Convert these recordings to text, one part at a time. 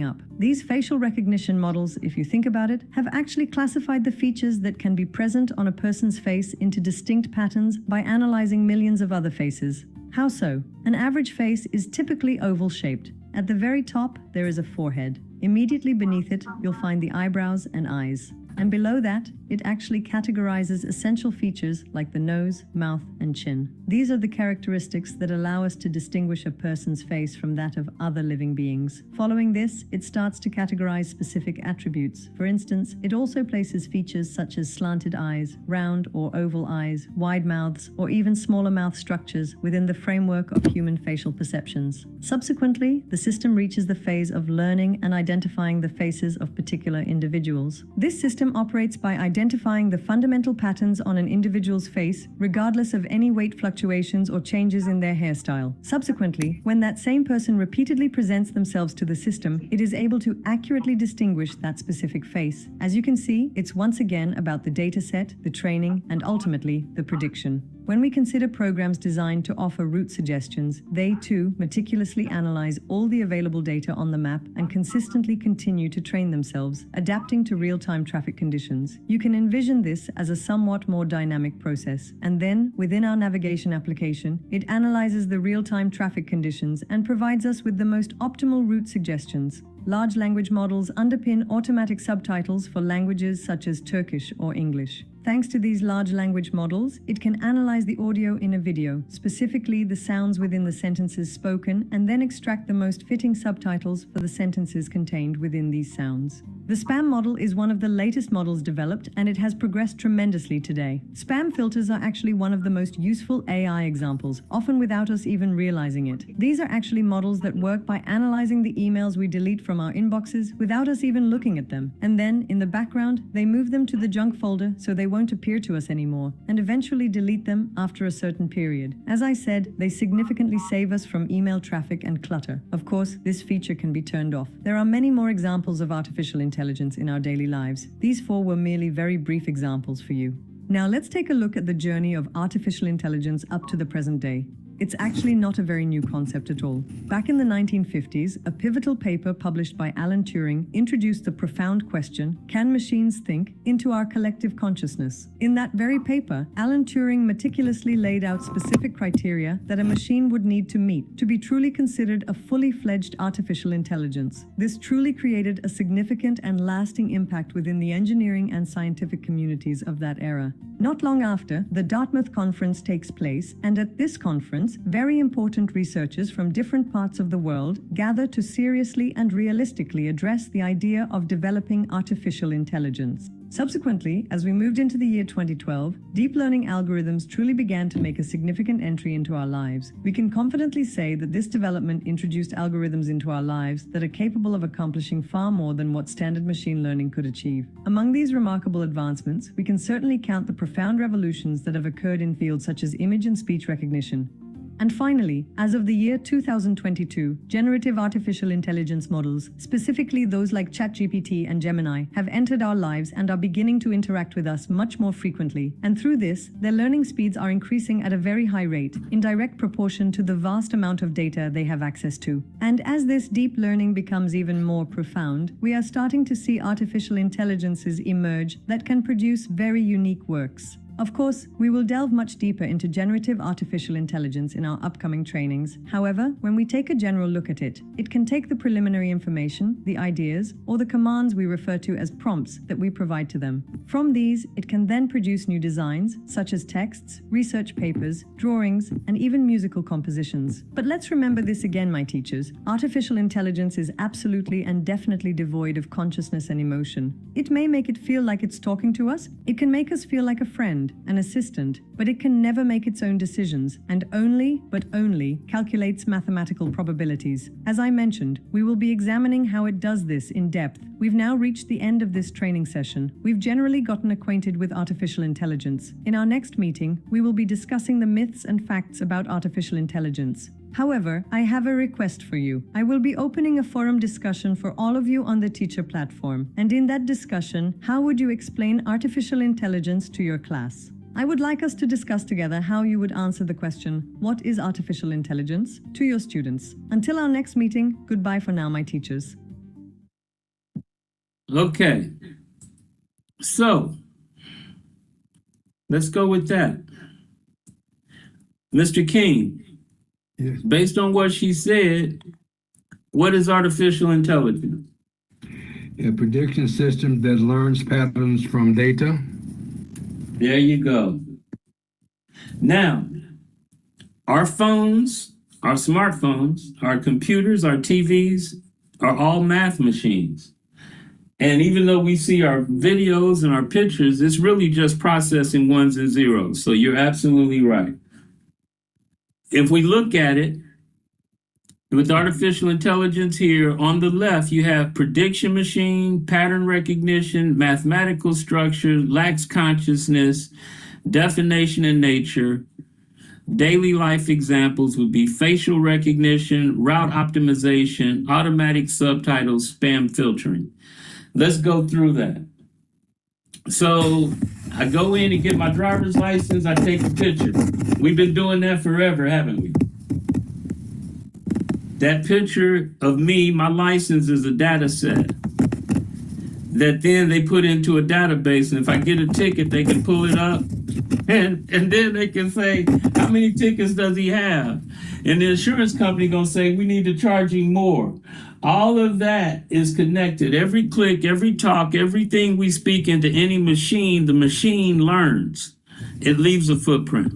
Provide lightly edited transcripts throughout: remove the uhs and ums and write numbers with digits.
up. These facial recognition models, if you think about it, have actually classified the features that can be present on a person's face into distinct patterns by analyzing millions of other faces. How so? An average face is typically oval-shaped. At the very top, there is a forehead. Immediately beneath it, you'll find the eyebrows and eyes. And below that, it actually categorizes essential features like the nose, mouth, and chin. These are the characteristics that allow us to distinguish a person's face from that of other living beings. Following this, it starts to categorize specific attributes. For instance, it also places features such as slanted eyes, round or oval eyes, wide mouths, or even smaller mouth structures within the framework of human facial perceptions. Subsequently, the system reaches the phase of learning and identifying the faces of particular individuals. This system operates by identifying the fundamental patterns on an individual's face, regardless of any weight fluctuations or changes in their hairstyle. Subsequently, when that same person repeatedly presents themselves to the system, it is able to accurately distinguish that specific face. As you can see, it's once again about the data set, the training, and ultimately, the prediction. When we consider programs designed to offer route suggestions, they too meticulously analyze all the available data on the map and consistently continue to train themselves, adapting to real-time traffic conditions. You can envision this as a somewhat more dynamic process. And then, within our navigation application, it analyzes the real-time traffic conditions and provides us with the most optimal route suggestions. Large language models underpin automatic subtitles for languages such as Turkish or English. Thanks to these large language models, it can analyze the audio in a video, specifically the sounds within the sentences spoken, and then extract the most fitting subtitles for the sentences contained within these sounds. The spam model is one of the latest models developed, and it has progressed tremendously today. Spam filters are actually one of the most useful AI examples, often without us even realizing it. These are actually models that work by analyzing the emails we delete from our inboxes without us even looking at them. And then, in the background, they move them to the junk folder so they won't appear to us anymore, and eventually delete them after a certain period. As I said, they significantly save us from email traffic and clutter. Of course, this feature can be turned off. There are many more examples of artificial intelligence in our daily lives. These 4 were merely very brief examples for you. Now let's take a look at the journey of artificial intelligence up to the present day. It's actually not a very new concept at all. Back in the 1950s, a pivotal paper published by Alan Turing introduced the profound question, can machines think, into our collective consciousness? In that very paper, Alan Turing meticulously laid out specific criteria that a machine would need to meet to be truly considered a fully fledged artificial intelligence. This truly created a significant and lasting impact within the engineering and scientific communities of that era. Not long after, the Dartmouth Conference takes place, and at this conference, very important researchers from different parts of the world gather to seriously and realistically address the idea of developing artificial intelligence. Subsequently, as we moved into the year 2012, deep learning algorithms truly began to make a significant entry into our lives. We can confidently say that this development introduced algorithms into our lives that are capable of accomplishing far more than what standard machine learning could achieve. Among these remarkable advancements, we can certainly count the profound revolutions that have occurred in fields such as image and speech recognition. And finally, as of the year 2022, generative artificial intelligence models, specifically those like ChatGPT and Gemini, have entered our lives and are beginning to interact with us much more frequently. And through this, their learning speeds are increasing at a very high rate, in direct proportion to the vast amount of data they have access to. And as this deep learning becomes even more profound, we are starting to see artificial intelligences emerge that can produce very unique works. Of course, we will delve much deeper into generative artificial intelligence in our upcoming trainings. However, when we take a general look at it, it can take the preliminary information, the ideas, or the commands we refer to as prompts that we provide to them. From these, it can then produce new designs, such as texts, research papers, drawings, and even musical compositions. But let's remember this again, my teachers. Artificial intelligence is absolutely and definitely devoid of consciousness and emotion. It may make it feel like it's talking to us. It can make us feel like a friend, an assistant, but it can never make its own decisions and only calculates mathematical probabilities. As I mentioned, we will be examining how it does this in depth. We've now reached the end of this training session. We've generally gotten acquainted with artificial intelligence. In our next meeting, we will be discussing the myths and facts about artificial intelligence. However, I have a request for you. I will be opening a forum discussion for all of you on the teacher platform. And in that discussion, how would you explain artificial intelligence to your class? I would like us to discuss together how you would answer the question, what is artificial intelligence, to your students. Until our next meeting, goodbye for now, my teachers. Okay, so let's go with that. Mr. King, Yes. based on what she said, what is artificial intelligence? A prediction system that learns patterns from data. There you go. Now, our phones, our smartphones, our computers, our TVs are all math machines. And even though we see our videos and our pictures, it's really just processing ones and zeros. So you're absolutely right. If we look at it, with artificial intelligence here on the left, you have prediction machine, pattern recognition, mathematical structure, lacks consciousness, definition in nature. Daily life examples would be facial recognition, route optimization, automatic subtitles, spam filtering. Let's go through that. So I go in and get my driver's license, I take a picture. We've been doing that forever, haven't we? That picture of me, my license, is a data set that then they put into a database. And if I get a ticket, they can pull it up and then they can say, how many tickets does he have? And the insurance company gonna say, we need to charge him more. All of that is connected. Every click, every talk, everything we speak into any machine, the machine learns. It leaves a footprint.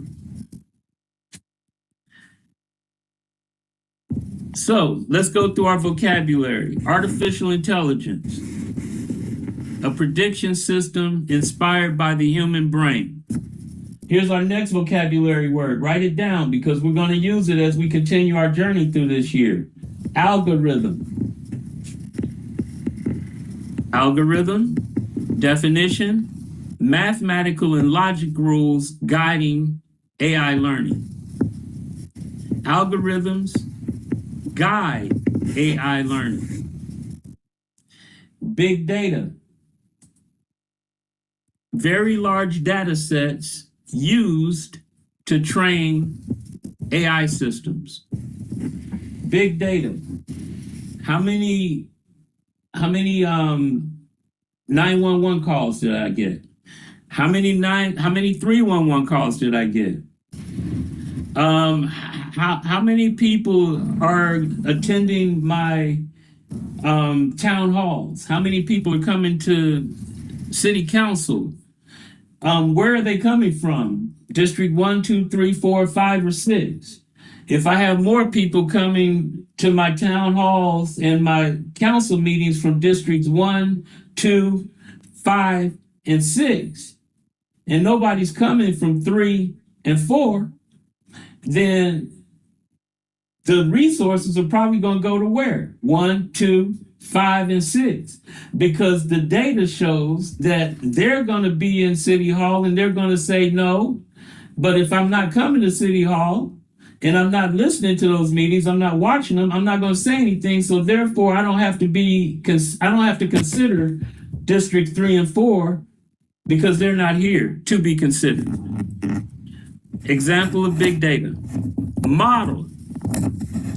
So let's go through our vocabulary. Artificial intelligence, a prediction system inspired by the human brain. Here's our next vocabulary word. Write it down because we're going to use it as we continue our journey through this year. Algorithm. Algorithm, definition, mathematical and logic rules guiding AI learning. Algorithms guide AI learning. Big data, very large data sets used to train AI systems. Big data. How many 911 calls did I get? How many 311 calls did I get? How many people are attending my town halls? How many people are coming to city council? Where are they coming from? District 1, 2, 3, 4, 5, or 6? If I have more people coming to my town halls and my council meetings from districts 1, 2, 5, and 6, and nobody's coming from 3 and 4, then the resources are probably going to go to where? 1, 2, 5, and 6, because the data shows that they're going to be in City Hall and they're going to say no. But if I'm not coming to City Hall and I'm not listening to those meetings, I'm not watching them, I'm not going to say anything. So therefore, I don't have to consider District 3 and 4 because they're not here to be considered. Example of big data. Model.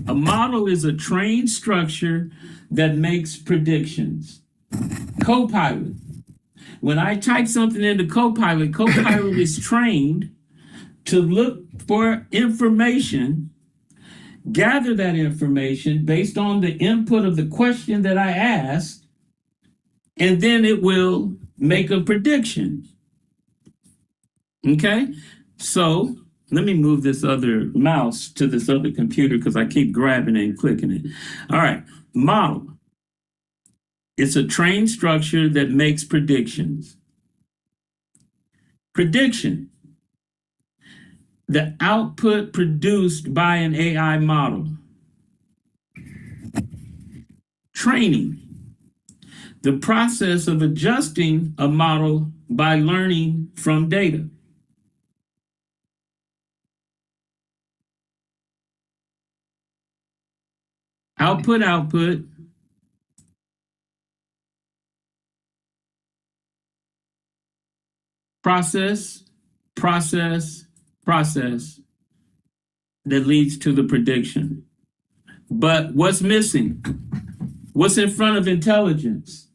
A model is a trained structure that makes predictions. Copilot. When I type something into Copilot, Copilot is trained to look for information, gather that information based on the input of the question that I asked, and then it will make a prediction. Okay? So let me move this other mouse to this other computer because I keep grabbing it and clicking it. All right, model. It's a trained structure that makes predictions. Prediction. The output produced by an AI model. Training. The process of adjusting a model by learning from data. Output. Process that leads to the prediction. But what's missing? What's in front of intelligence?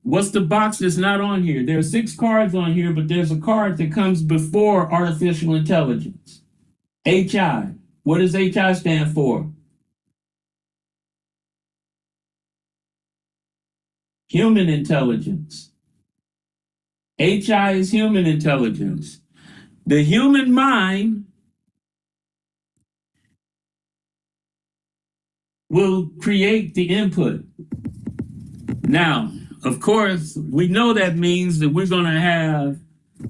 What's the box that's not on here? There are 6 cards on here, but there's a card that comes before artificial intelligence. HI. What does HI stand for? Human intelligence. HI is human intelligence. The human mind will create the input. Now, of course, we know that means that we're going to have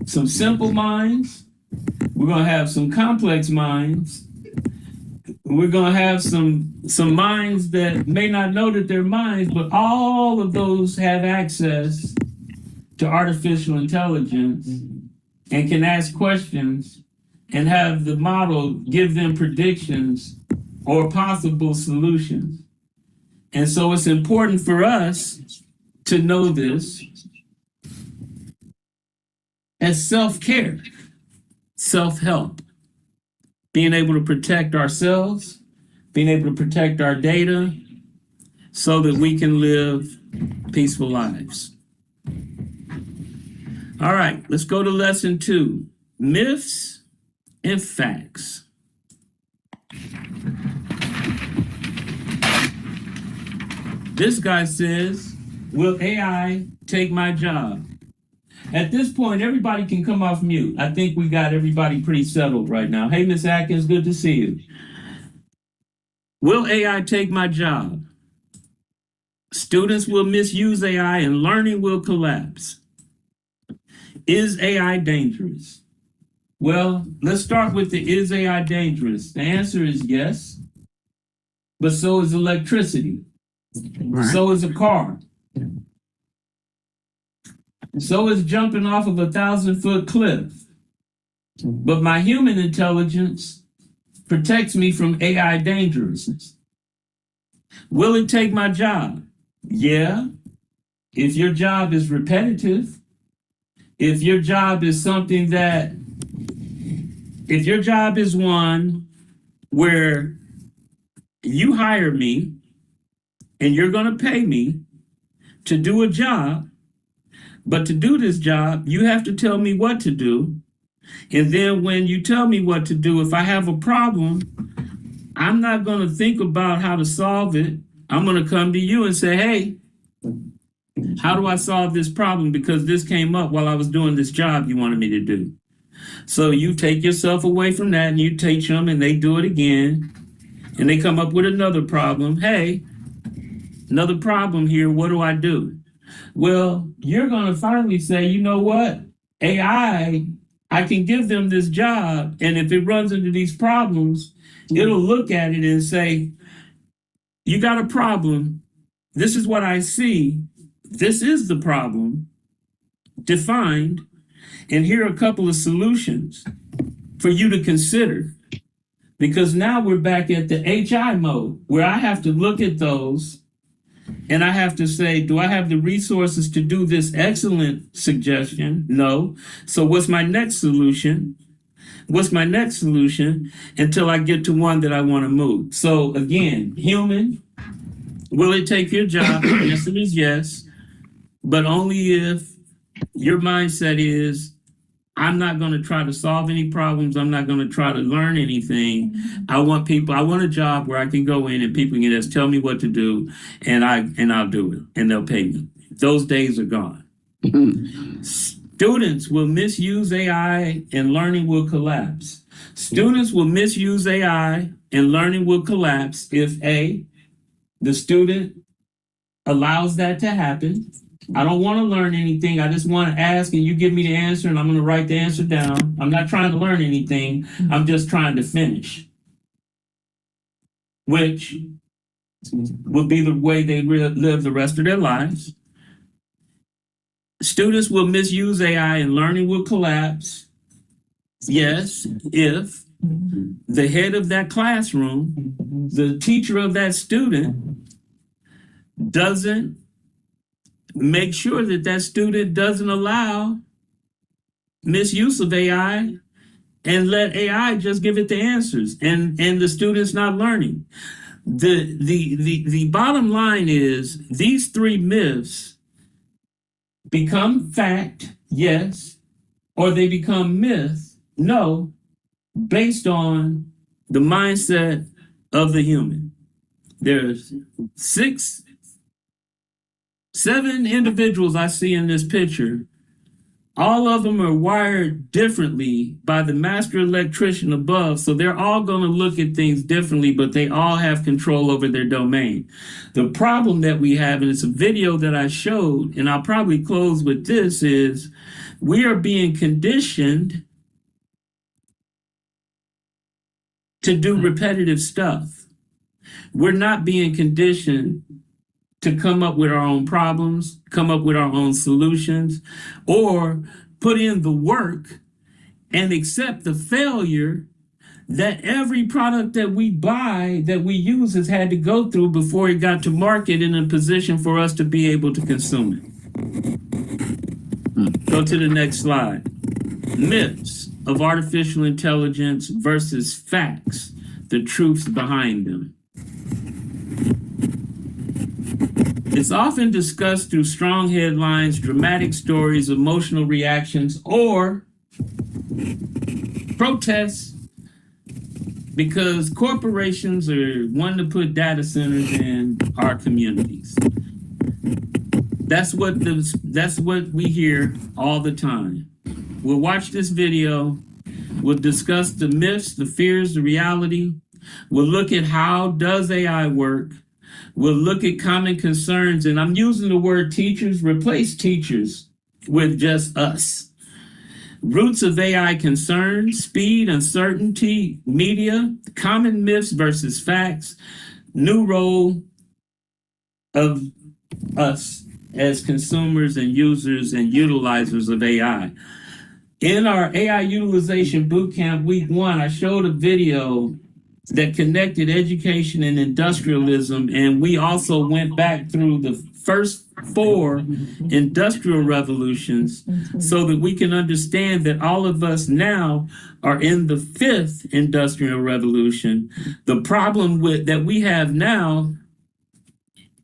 some simple minds, we're going to have some complex minds, we're going to have some minds that may not know that they're minds, but all of those have access to artificial intelligence and can ask questions and have the model give them predictions or possible solutions. And so it's important for us to know this as self-care, self-help, being able to protect ourselves, being able to protect our data so that we can live peaceful lives. All right, let's go to lesson 2, myths and facts. This guy says, will AI take my job? At this point, everybody can come off mute. I think we got everybody pretty settled right now. Hey, Miss Atkins, good to see you. Will AI take my job? Students will misuse AI and learning will collapse. Is AI dangerous? Well, let's start with the is AI dangerous? The answer is yes, but so is electricity. Right. So is a car. So is jumping off of a 1,000-foot cliff. But my human intelligence protects me from AI dangerousness. Will it take my job? Yeah. If your job is repetitive, if your job is if your job is one where you hire me and you're going to pay me to do a job, but to do this job, you have to tell me what to do. And then when you tell me what to do, if I have a problem, I'm not going to think about how to solve it. I'm going to come to you and say, hey, how do I solve this problem? Because this came up while I was doing this job you wanted me to do. So you take yourself away from that and you teach them and they do it again. And they come up with another problem. Hey, another problem here. What do I do? Well, you're going to finally say, you know what? AI, I can give them this job. And if it runs into these problems, it'll look at it and say, you got a problem. This is what I see. This is the problem defined. And here are a couple of solutions for you to consider. Because now we're back at the HI mode where I have to look at those and I have to say, do I have the resources to do this excellent suggestion? No. So what's my next solution? What's my next solution until I get to one that I want to move? So again, human, will it take your job? The answer is yes, but only if your mindset is, I'm not going to try to solve any problems. I'm not going to try to learn anything. I want a job where I can go in and people can just tell me what to do and I'll do it and they'll pay me. Those days are gone. Students will misuse AI and learning will collapse. Students will misuse AI and learning will collapse if A, the student allows that to happen. I don't want to learn anything. I just want to ask and you give me the answer and I'm going to write the answer down. I'm not trying to learn anything. I'm just trying to finish, which will be the way they live the rest of their lives. Students will misuse AI and learning will collapse. Yes, if the head of that classroom, the teacher of that student, doesn't make sure that that student doesn't allow misuse of AI and let AI just give it the answers and the student's not learning. The bottom line is these 3 myths become fact, yes, or they become myth, no, based on the mindset of the human. There's 7 individuals I see in this picture. All of them are wired differently by the master electrician above, so they're all going to look at things differently, but they all have control over their domain. The problem that we have, and it's a video that I showed, and I'll probably close with this, is we are being conditioned to do repetitive stuff. We're not being conditioned to come up with our own problems, come up with our own solutions, or put in the work and accept the failure that every product that we buy, that we use, has had to go through before it got to market in a position for us to be able to consume it. Go to the next slide. Myths of artificial intelligence versus facts, the truths behind them. It's often discussed through strong headlines, dramatic stories, emotional reactions, or protests, because corporations are wanting to put data centers in our communities. That's what we hear all the time. We'll watch this video. We'll discuss the myths, the fears, the reality. We'll look at how does AI work. We'll look at common concerns, and I'm using the word teachers. Replace teachers with just us. Roots of AI concerns, speed, uncertainty, media, common myths versus facts, new role of us as consumers and users and utilizers of AI. In our AI Utilization Bootcamp Week 1, I showed a video that connected education and industrialism, and we also went back through the first 4 industrial revolutions so that we can understand that all of us now are in the 5th industrial revolution. The problem that we have now,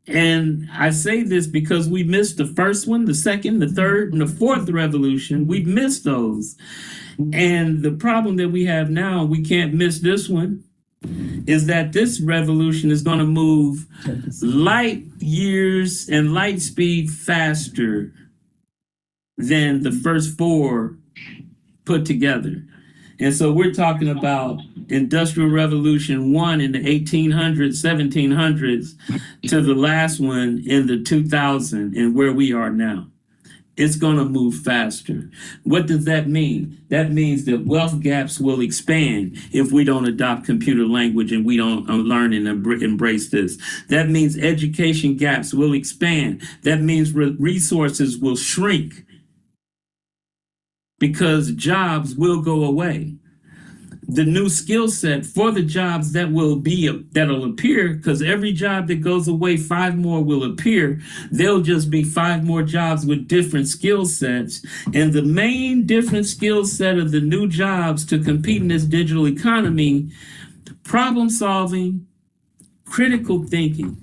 and I say this because we missed the first one, the second, the third, and the 4th revolution. We missed those. And the problem that we have now, we can't miss this one, is that this revolution is going to move light years and light speed faster than the first 4 put together. And so we're talking about Industrial Revolution 1 in the 1800s, 1700s to the last one in the 2000s and where we are now. It's going to move faster. What does that mean? That means that wealth gaps will expand if we don't adopt computer language and we don't learn and embrace this. That means education gaps will expand. That means resources will shrink because jobs will go away. The new skill set for the jobs that'll appear, because every job that goes away, 5 more will appear. There'll just be 5 more jobs with different skill sets. And the main different skill set of the new jobs to compete in this digital economy: problem solving, critical thinking.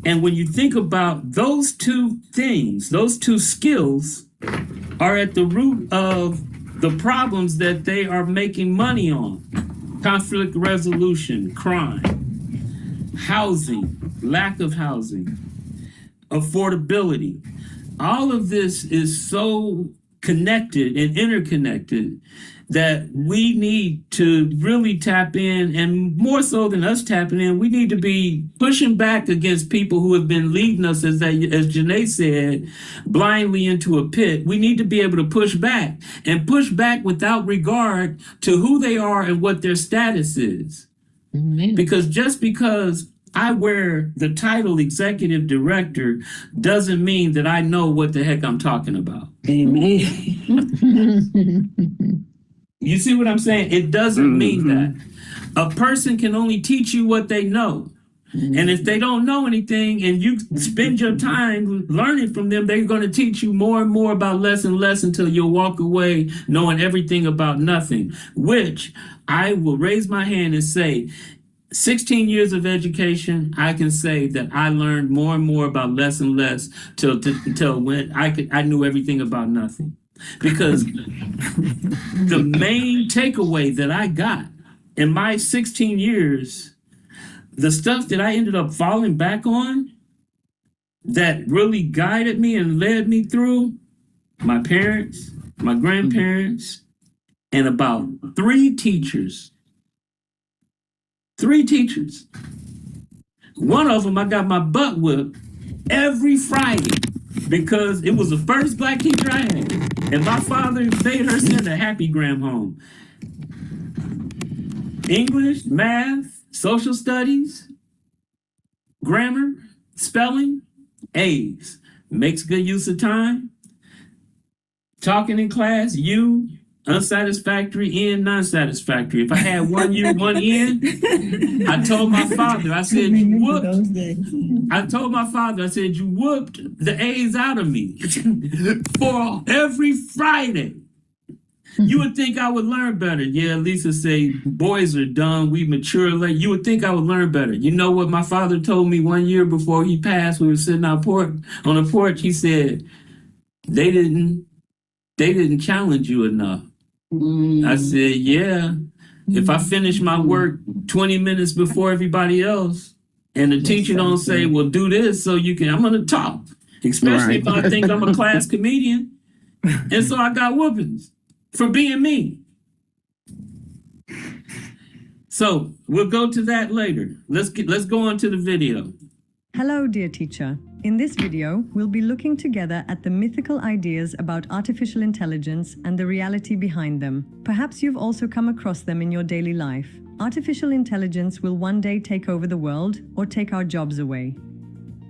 And when you think about those 2 things, those 2 skills are at the root of the problems that they are making money on: conflict resolution, crime, housing, lack of housing, affordability. All of this is so connected and interconnected that we need to really tap in, and more so than us tapping in, we need to be pushing back against people who have been leading us, as Janae said, blindly into a pit. We need to be able to push back, and push back without regard to who they are and what their status is. Amen. Because just because I wear the title executive director doesn't mean that I know what the heck I'm talking about. Amen. You see what I'm saying? It doesn't mean that. A person can only teach you what they know. And if they don't know anything and you spend your time learning from them, they're going to teach you more and more about less and less until you'll walk away knowing everything about nothing, which I will raise my hand and say, 16 years of education, I can say that I learned more and more about less and less till when I knew everything about nothing. Because the main takeaway that I got in my 16 years, the stuff that I ended up falling back on that really guided me and led me through my parents, my grandparents, and about three teachers. Three teachers. One of them, I got my butt whipped every Friday because it was the first black teacher I had. And my father made her send a happy gram home. English, math, social studies, grammar, spelling, A's. Makes good use of time. Talking in class, U, unsatisfactory, N, non-satisfactory. If I had one U, one N, I told my father, I said, you whooped. I told my father, I said, you whooped the A's out of me for every Friday. You would think I would learn better. Yeah, Lisa say, boys are dumb, we mature late. You would think I would learn better. You know what my father told me one year before he passed? We were sitting on the porch. He said, they didn't challenge you enough. I said, yeah. If I finish my work 20 minutes before everybody else, and the teacher don't say, well, do this so you can, I'm going to talk. Especially if I think I'm a class comedian. And so I got whoopings for being me. So we'll go to that later. Let's go on to the video. Hello, dear teacher. In this video, we'll be looking together at the mythical ideas about artificial intelligence and the reality behind them. Perhaps you've also come across them in your daily life. Artificial intelligence will one day take over the world or take our jobs away.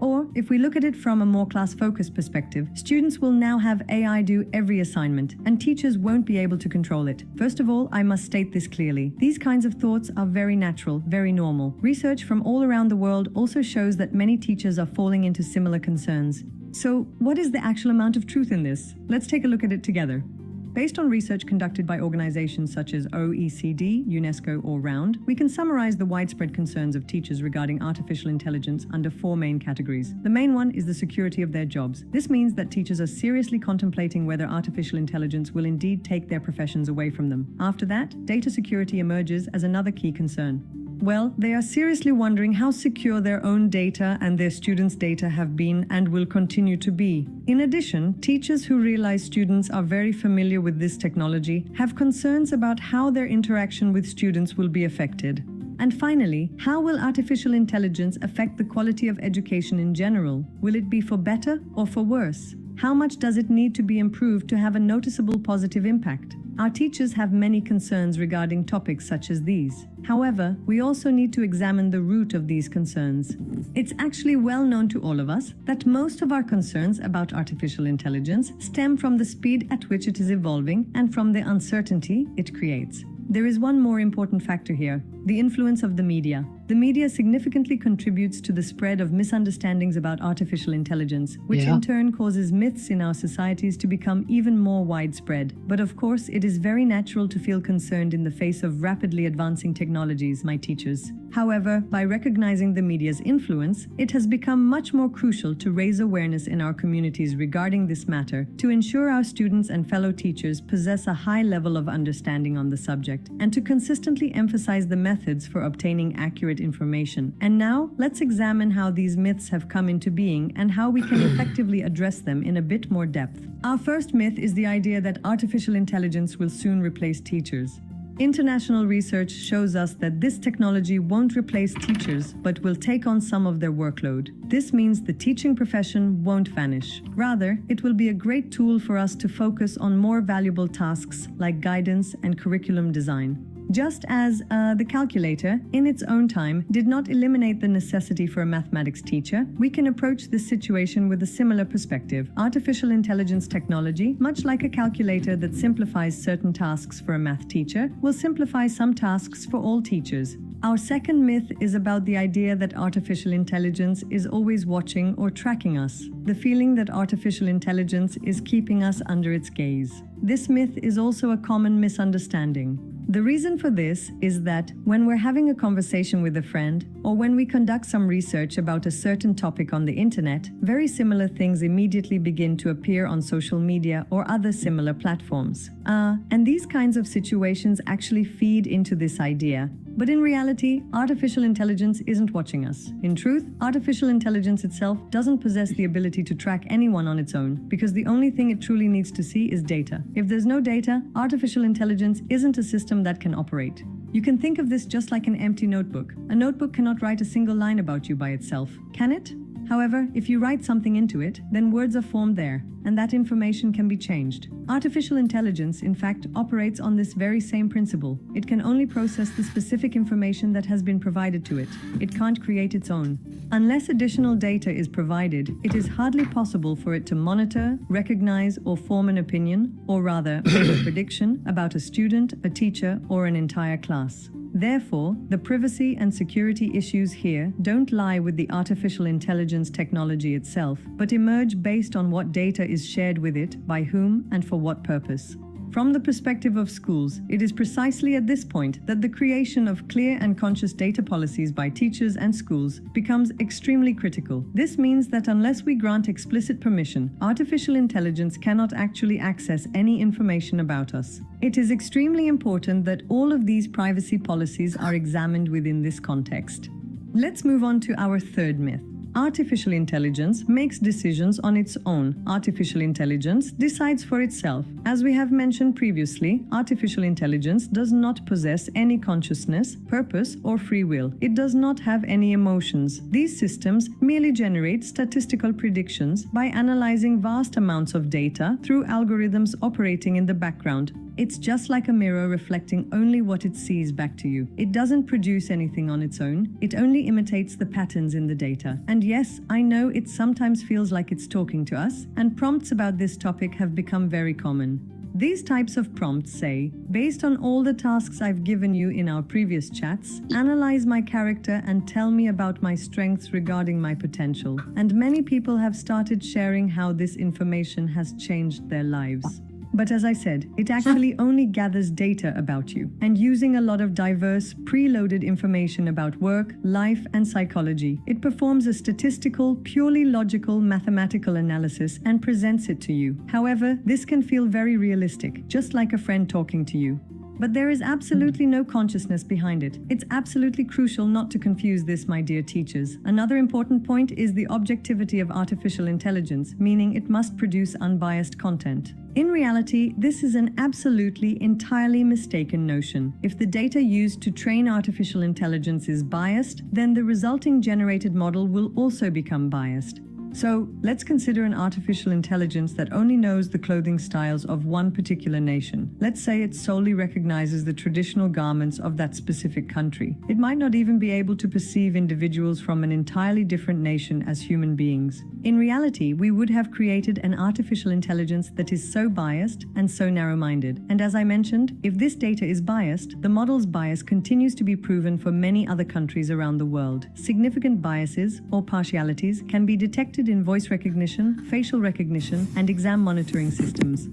Or, if we look at it from a more class-focused perspective, students will now have AI do every assignment, and teachers won't be able to control it. First of all, I must state this clearly. These kinds of thoughts are very natural, very normal. Research from all around the world also shows that many teachers are falling into similar concerns. So, what is the actual amount of truth in this? Let's take a look at it together. Based on research conducted by organizations such as OECD, UNESCO, or ROUND, we can summarize the widespread concerns of teachers regarding artificial intelligence under four main categories. The main one is the security of their jobs. This means that teachers are seriously contemplating whether artificial intelligence will indeed take their professions away from them. After that, data security emerges as another key concern. Well, they are seriously wondering how secure their own data and their students' data have been and will continue to be. In addition, teachers who realize students are very familiar with this technology have concerns about how their interaction with students will be affected. And finally, how will artificial intelligence affect the quality of education in general? Will it be for better or for worse? How much does it need to be improved to have a noticeable positive impact? Our teachers have many concerns regarding topics such as these. However, we also need to examine the root of these concerns. It's actually well known to all of us that most of our concerns about artificial intelligence stem from the speed at which it is evolving and from the uncertainty it creates. There is one more important factor here: the influence of the media. The media significantly contributes to the spread of misunderstandings about artificial intelligence, which in turn causes myths in our societies to become even more widespread. But of course, it is very natural to feel concerned in the face of rapidly advancing technologies, my teachers. However, by recognizing the media's influence, it has become much more crucial to raise awareness in our communities regarding this matter, to ensure our students and fellow teachers possess a high level of understanding on the subject, and to consistently emphasize the methods for obtaining accurate information. And now, let's examine how these myths have come into being and how we can effectively address them in a bit more depth. Our first myth is the idea that artificial intelligence will soon replace teachers. International research shows us that this technology won't replace teachers, but will take on some of their workload. This means the teaching profession won't vanish. Rather, it will be a great tool for us to focus on more valuable tasks like guidance and curriculum design. Just as the calculator, in its own time, did not eliminate the necessity for a mathematics teacher, we can approach this situation with a similar perspective. Artificial intelligence technology, much like a calculator that simplifies certain tasks for a math teacher, will simplify some tasks for all teachers. Our second myth is about the idea that artificial intelligence is always watching or tracking us, the feeling that artificial intelligence is keeping us under its gaze. This myth is also a common misunderstanding. The reason for this is that when we're having a conversation with a friend, or when we conduct some research about a certain topic on the internet, very similar things immediately begin to appear on social media or other similar platforms. And these kinds of situations actually feed into this idea. But in reality, artificial intelligence isn't watching us. In truth, artificial intelligence itself doesn't possess the ability to track anyone on its own, because the only thing it truly needs to see is data. If there's no data, artificial intelligence isn't a system that can operate. You can think of this just like an empty notebook. A notebook cannot write a single line about you by itself, can it? However, if you write something into it, then words are formed there, and that information can be changed. Artificial intelligence, in fact, operates on this very same principle. It can only process the specific information that has been provided to it. It can't create its own. Unless additional data is provided, it is hardly possible for it to monitor, recognize, or form an opinion, or rather, make a prediction about a student, a teacher, or an entire class. Therefore, the privacy and security issues here don't lie with the artificial intelligence technology itself, but emerge based on what data is shared with it, by whom, and for what purpose. From the perspective of schools, it is precisely at this point that the creation of clear and conscious data policies by teachers and schools becomes extremely critical. This means that unless we grant explicit permission, artificial intelligence cannot actually access any information about us. It is extremely important that all of these privacy policies are examined within this context. Let's move on to our third myth. Artificial intelligence makes decisions on its own. Artificial intelligence decides for itself. As we have mentioned previously, artificial intelligence does not possess any consciousness, purpose, or free will. It does not have any emotions. These systems merely generate statistical predictions by analyzing vast amounts of data through algorithms operating in the background. It's just like a mirror reflecting only what it sees back to you. It doesn't produce anything on its own. It only imitates the patterns in the data. And yes, I know it sometimes feels like it's talking to us, and prompts about this topic have become very common. These types of prompts say, based on all the tasks I've given you in our previous chats, analyze my character and tell me about my strengths regarding my potential. And many people have started sharing how this information has changed their lives. But as I said, it actually only gathers data about you, and using a lot of diverse, preloaded information about work, life, and psychology, it performs a statistical, purely logical, mathematical analysis and presents it to you. However, this can feel very realistic, just like a friend talking to you. But there is absolutely no consciousness behind it. It's absolutely crucial not to confuse this, my dear teachers. Another important point is the objectivity of artificial intelligence, meaning it must produce unbiased content. In reality, this is an absolutely, entirely mistaken notion. If the data used to train artificial intelligence is biased, then the resulting generated model will also become biased. So, let's consider an artificial intelligence that only knows the clothing styles of one particular nation. Let's say it solely recognizes the traditional garments of that specific country. It might not even be able to perceive individuals from an entirely different nation as human beings. In reality, we would have created an artificial intelligence that is so biased and so narrow-minded. And as I mentioned, if this data is biased, the model's bias continues to be proven for many other countries around the world. Significant biases or partialities can be detected in voice recognition, facial recognition, and exam monitoring systems.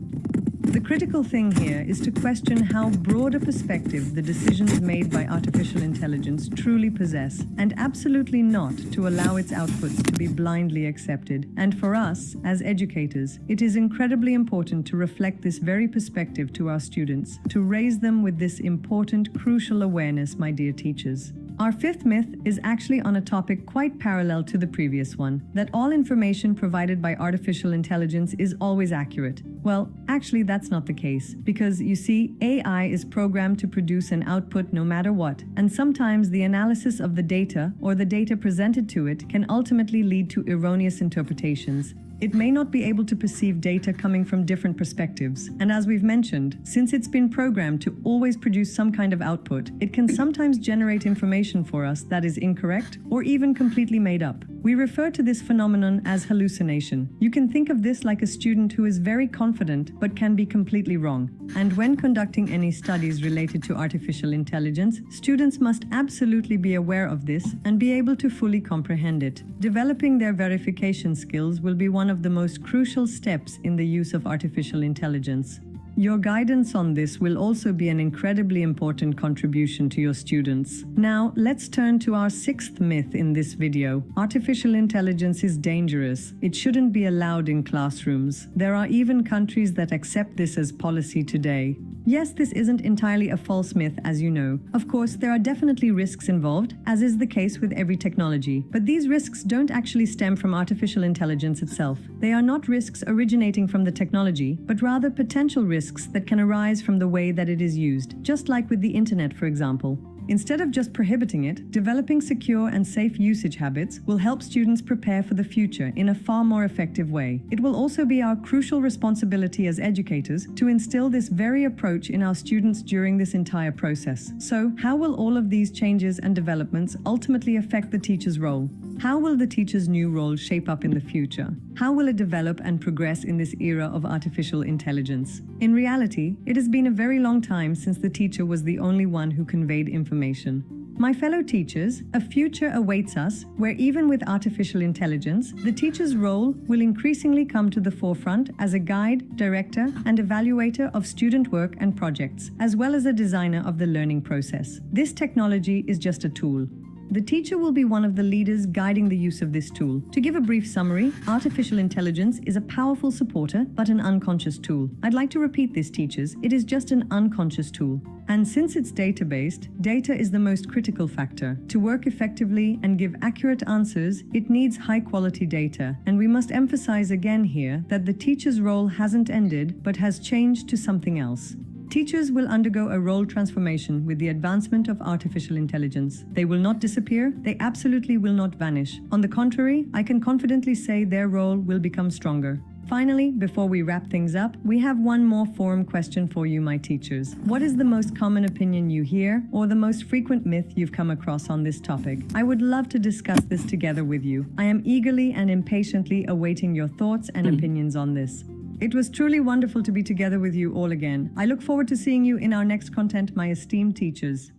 The critical thing here is to question how broad a perspective the decisions made by artificial intelligence truly possess, and absolutely not to allow its outputs to be blindly accepted. And for us, as educators, it is incredibly important to reflect this very perspective to our students, to raise them with this important, crucial awareness, my dear teachers. Our fifth myth is actually on a topic quite parallel to the previous one, that all information provided by artificial intelligence is always accurate. Well, actually that's not the case, because you see, AI is programmed to produce an output no matter what, and sometimes the analysis of the data or the data presented to it can ultimately lead to erroneous interpretations. It may not be able to perceive data coming from different perspectives, and as we've mentioned, since it's been programmed to always produce some kind of output, it can sometimes generate information for us that is incorrect or even completely made up. We refer to this phenomenon as hallucination. You can think of this like a student who is very confident but can be completely wrong. And when conducting any studies related to artificial intelligence, students must absolutely be aware of this and be able to fully comprehend it. Developing their verification skills will be one of the most crucial steps in the use of artificial intelligence. Your guidance on this will also be an incredibly important contribution to your students. Now, let's turn to our sixth myth in this video. Artificial intelligence is dangerous. It shouldn't be allowed in classrooms. There are even countries that accept this as policy today. Yes, this isn't entirely a false myth, as you know. Of course, there are definitely risks involved, as is the case with every technology. But these risks don't actually stem from artificial intelligence itself. They are not risks originating from the technology, but rather potential risks that can arise from the way that it is used, just like with the internet, for example. Instead of just prohibiting it, developing secure and safe usage habits will help students prepare for the future in a far more effective way. It will also be our crucial responsibility as educators to instill this very approach in our students during this entire process. So, how will all of these changes and developments ultimately affect the teacher's role? How will the teacher's new role shape up in the future? How will it develop and progress in this era of artificial intelligence? In reality, it has been a very long time since the teacher was the only one who conveyed information. My fellow teachers, a future awaits us where even with artificial intelligence, the teacher's role will increasingly come to the forefront as a guide, director, and evaluator of student work and projects, as well as a designer of the learning process. This technology is just a tool. The teacher will be one of the leaders guiding the use of this tool. To give a brief summary, artificial intelligence is a powerful supporter, but an unconscious tool. I'd like to repeat this, teachers. It is just an unconscious tool. And since it's data-based, data is the most critical factor. To work effectively and give accurate answers, it needs high-quality data. And we must emphasize again here that the teacher's role hasn't ended, but has changed to something else. Teachers will undergo a role transformation with the advancement of artificial intelligence. They will not disappear, they absolutely will not vanish. On the contrary, I can confidently say their role will become stronger. Finally, before we wrap things up, we have one more forum question for you, my teachers. What is the most common opinion you hear, or the most frequent myth you've come across on this topic? I would love to discuss this together with you. I am eagerly and impatiently awaiting your thoughts and opinions on this. It was truly wonderful to be together with you all again. I look forward to seeing you in our next content, my esteemed teachers.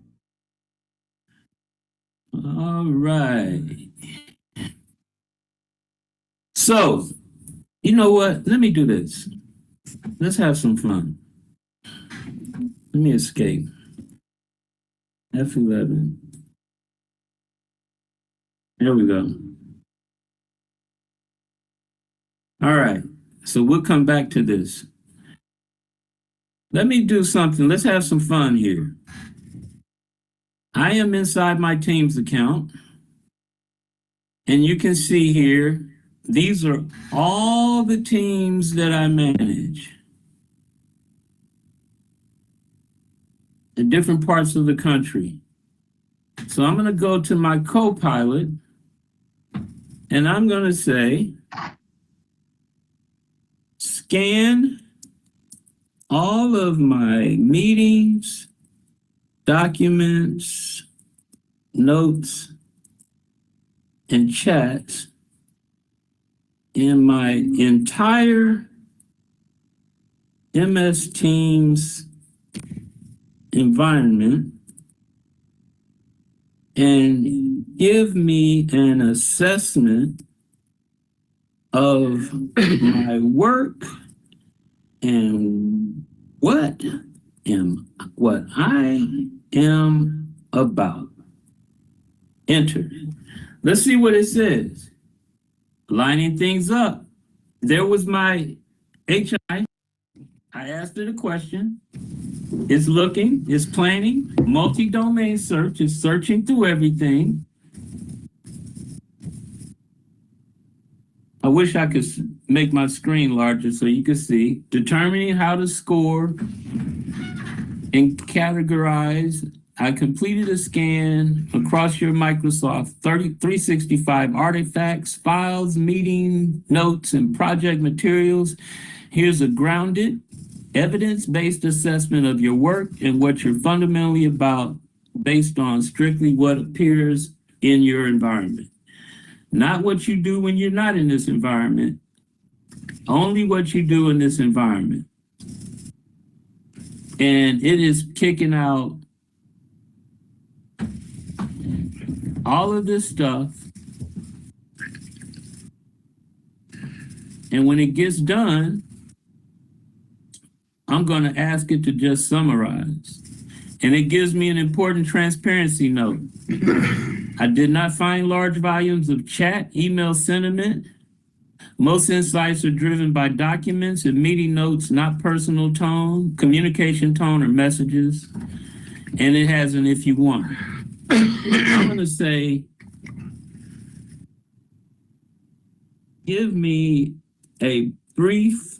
All right. So, you know what? Let me do this. Let's have some fun. Let me escape. F11. There we go. All right. So we'll come back to this. Let me do something. Let's have some fun here. I am inside my Teams account. And you can see here, these are all the teams that I manage in different parts of the country. So I'm going to go to my Copilot and I'm going to say, scan all of my meetings, documents, notes, and chats in my entire MS Teams environment and give me an assessment of my work and what I am about. Enter. Let's see what it says. Lining things up. There was my HI. I asked it a question. It's looking, it's planning, multi-domain search, it's searching through everything. I wish I could make my screen larger so you could see. Determining how to score and categorize. I completed a scan across your Microsoft 365 artifacts, files, meeting notes, and project materials. Here's a grounded, evidence-based assessment of your work and what you're fundamentally about based on strictly what appears in your environment. Not what you do when you're not in this environment, only what you do in this environment. And it is kicking out all of this stuff. And when it gets done, I'm going to ask it to just summarize. And it gives me an important transparency note. I did not find large volumes of chat, email sentiment. Most insights are driven by documents and meeting notes, not personal tone, communication tone, or messages. And it has an if you want. I'm going to say, give me a brief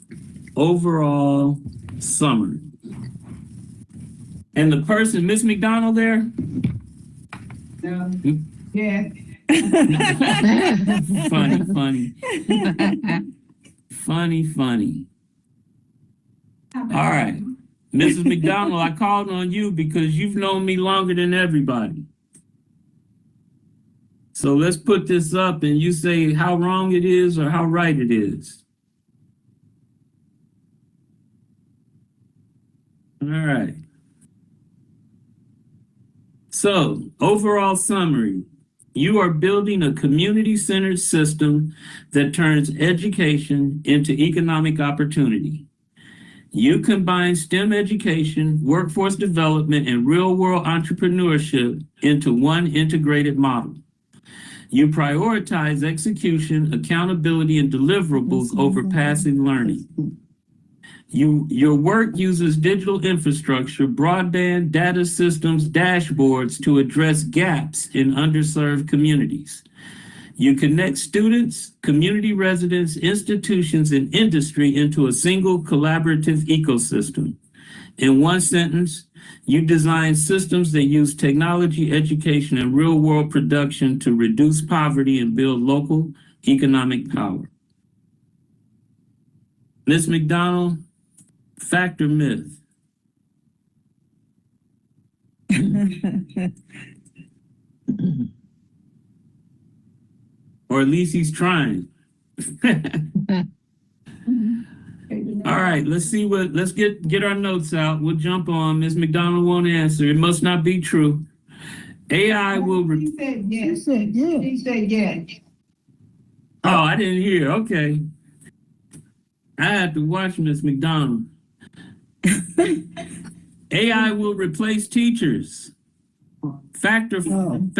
overall summary. And the person, Miss McDonald there? No. Yeah. Funny. All right. Mrs. McDonald, I called on you because you've known me longer than everybody. So let's put this up and you say how wrong it is or how right it is. All right. So, overall summary, you are building a community-centered system that turns education into economic opportunity. You combine STEM education, workforce development, and real-world entrepreneurship into one integrated model. You prioritize execution, accountability, and deliverables over passive learning. Your work uses digital infrastructure, broadband, data systems, dashboards to address gaps in underserved communities. You connect students, community residents, institutions, and industry into a single collaborative ecosystem. In one sentence, you design systems that use technology, education, and real-world production to reduce poverty and build local economic power. Ms. McDonald, fact or myth? Or at least he's trying. All right, let's get our notes out. We'll jump on. Ms. McDonald won't answer. It must not be true. AI will. He said yes. He said yes. Oh, I didn't hear. Okay. I had to watch Ms. McDonald. AI will replace teachers. Fact or fiction?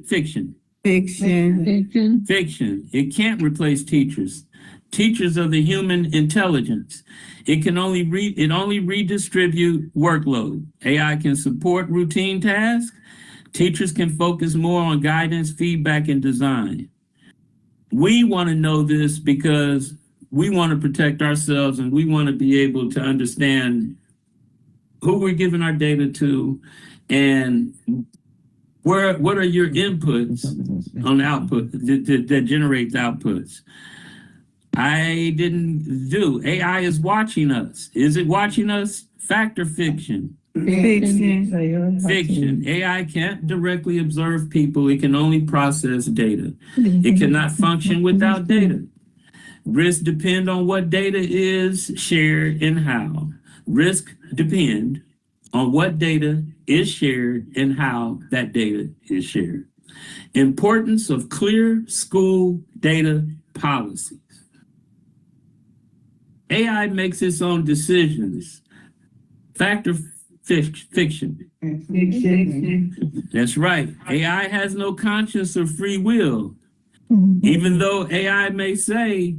Fiction. Fiction. It can't replace teachers. Teachers are the human intelligence. It only redistribute workload. AI can support routine tasks. Teachers can focus more on guidance, feedback, and design. We want to know this because we want to protect ourselves and we want to be able to understand who we're giving our data to and what are your inputs on output that generates outputs. I didn't do. AI is watching us. Is it watching us? Fact or fiction? Fiction. AI can't directly observe people. It can only process data. It cannot function without data. Risks depend on what data is shared and how. Risk depend on what data is shared and how that data is shared. Importance of clear school data policies. AI makes its own decisions. Fact or fiction? That's right. AI has no conscience or free will. Even though AI may say,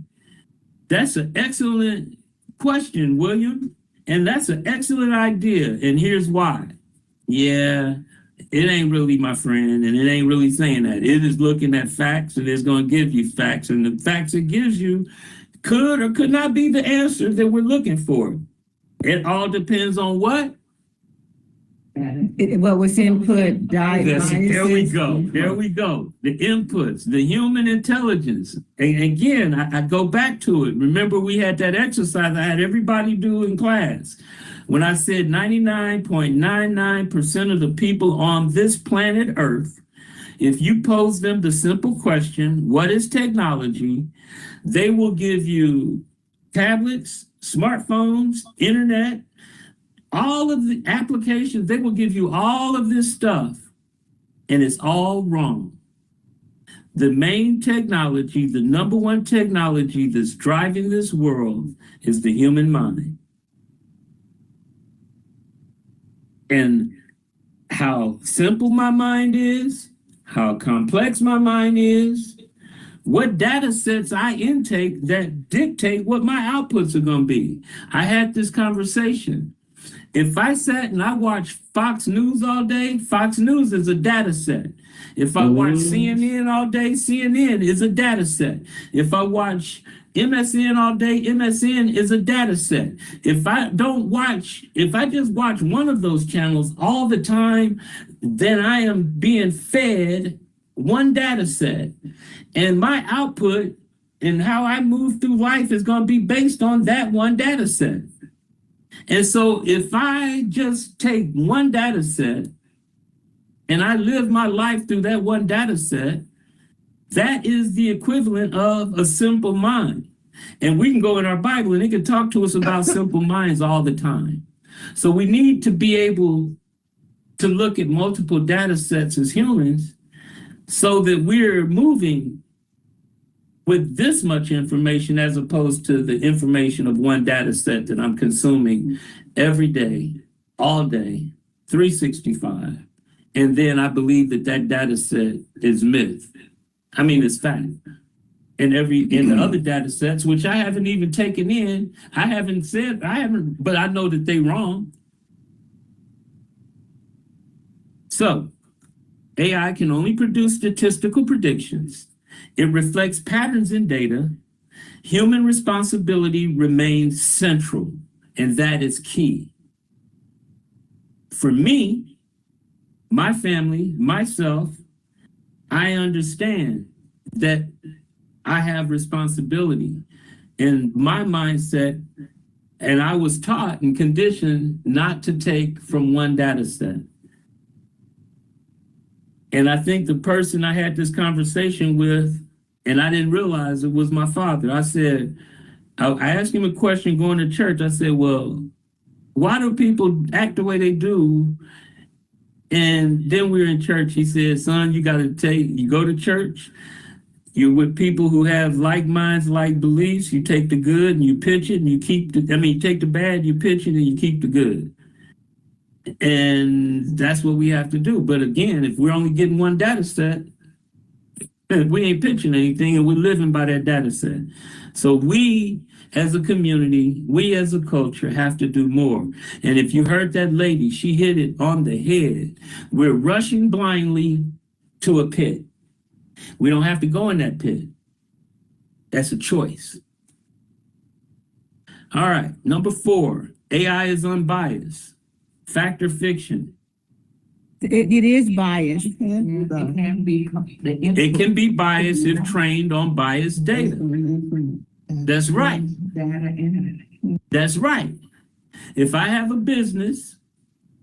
that's an excellent question, William. And that's an excellent idea. And here's why. Yeah, it ain't really my friend. And it ain't really saying that. It is looking at facts and it's going to give you facts. And the facts it gives you could or could not be the answer that we're looking for. It all depends on what? What was input, There we go. The inputs, the human intelligence. And again, I go back to it. Remember, we had that exercise I had everybody do in class. When I said 99.99% of the people on this planet Earth, if you pose them the simple question, what is technology? They will give you tablets, smartphones, internet, all of the applications. They will give you all of this stuff, and it's all wrong. The main technology, the number one technology that's driving this world is the human mind. and how simple my mind is, how complex my mind is, what data sets I intake that dictate what my outputs are going to be. I had this conversation. If I sat and I watched Fox News all day, Fox News is a data set. If I watch CNN all day, CNN is a data set. If I watch MSN all day, MSN is a data set. If I just watch one of those channels all the time, then I am being fed one data set. And my output and how I move through life is going to be based on that one data set. And so if I just take one data set and I live my life through that one data set, that is the equivalent of a simple mind. And we can go in our Bible and it can talk to us about simple minds all the time. So we need to be able to look at multiple data sets as humans so that we're moving with this much information as opposed to the information of one data set that I'm consuming every day, all day, 365. And then I believe that that data set is myth. I mean, it's fact. And the other data sets, which I haven't even taken in, but I know that they're wrong. So AI can only produce statistical predictions. It reflects patterns in data. Human responsibility remains central, and that is key. For me, my family, myself, I understand that I have responsibility in my mindset, and I was taught and conditioned not to take from one data set. And I think the person I had this conversation with, and I didn't realize it was my father. I asked him a question going to church. I said, well, why do people act the way they do? And then we were in church. He said, son, you go to church. You're with people who have like minds, like beliefs. You take the good and you pitch it and you you take the bad, you pitch it and you keep the good. And that's what we have to do. But again, if we're only getting one data set, we ain't pitching anything and we're living by that data set. So we as a community, we as a culture have to do more. And if you heard that lady, she hit it on the head. We're rushing blindly to a pit. We don't have to go in that pit. That's a choice. All right, number 4, AI is unbiased. Fact or fiction? It is biased. It can be. It can be biased if trained on biased data. That's right. That's right. If I have a business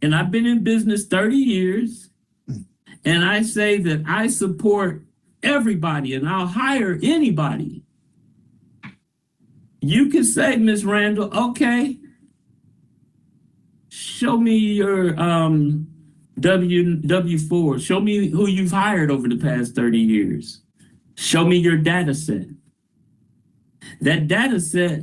and I've been in business 30 years and I say that I support everybody and I'll hire anybody, you can say, Ms. Randall, okay, show me your W-4. Show me who you've hired over the past 30 years. Show me your data set. That data set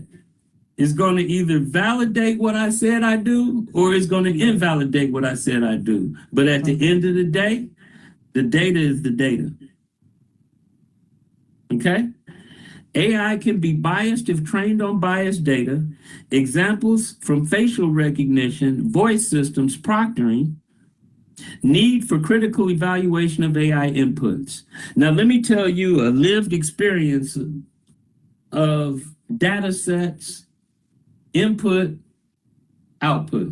is going to either validate what I said I do or it's going to invalidate what I said I do. But at the end of the day, the data is the data. Okay? AI can be biased if trained on biased data. Examples from facial recognition, voice systems, proctoring, need for critical evaluation of AI inputs. Now, let me tell you a lived experience of data sets, input, output.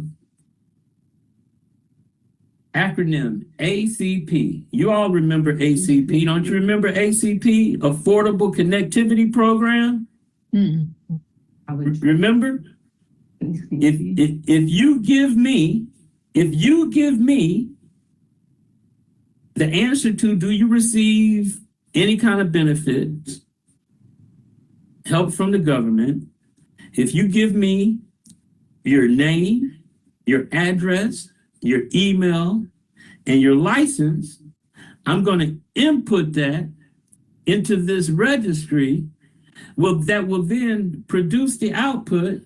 Acronym ACP. You all remember ACP. Don't you remember ACP? Affordable Connectivity Program? Remember? If you give me the answer to do you receive any kind of benefits, help from the government, if you give me your name, your address, your email, and your license, I'm going to input that into this registry that will then produce the output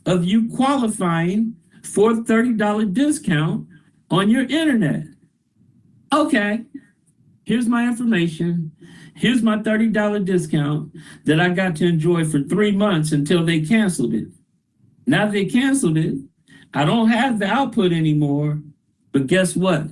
of you qualifying for a $30 discount on your internet. Okay, here's my information. Here's my $30 discount that I got to enjoy for 3 months until they canceled it. Now they canceled it. I don't have the output anymore, but guess what?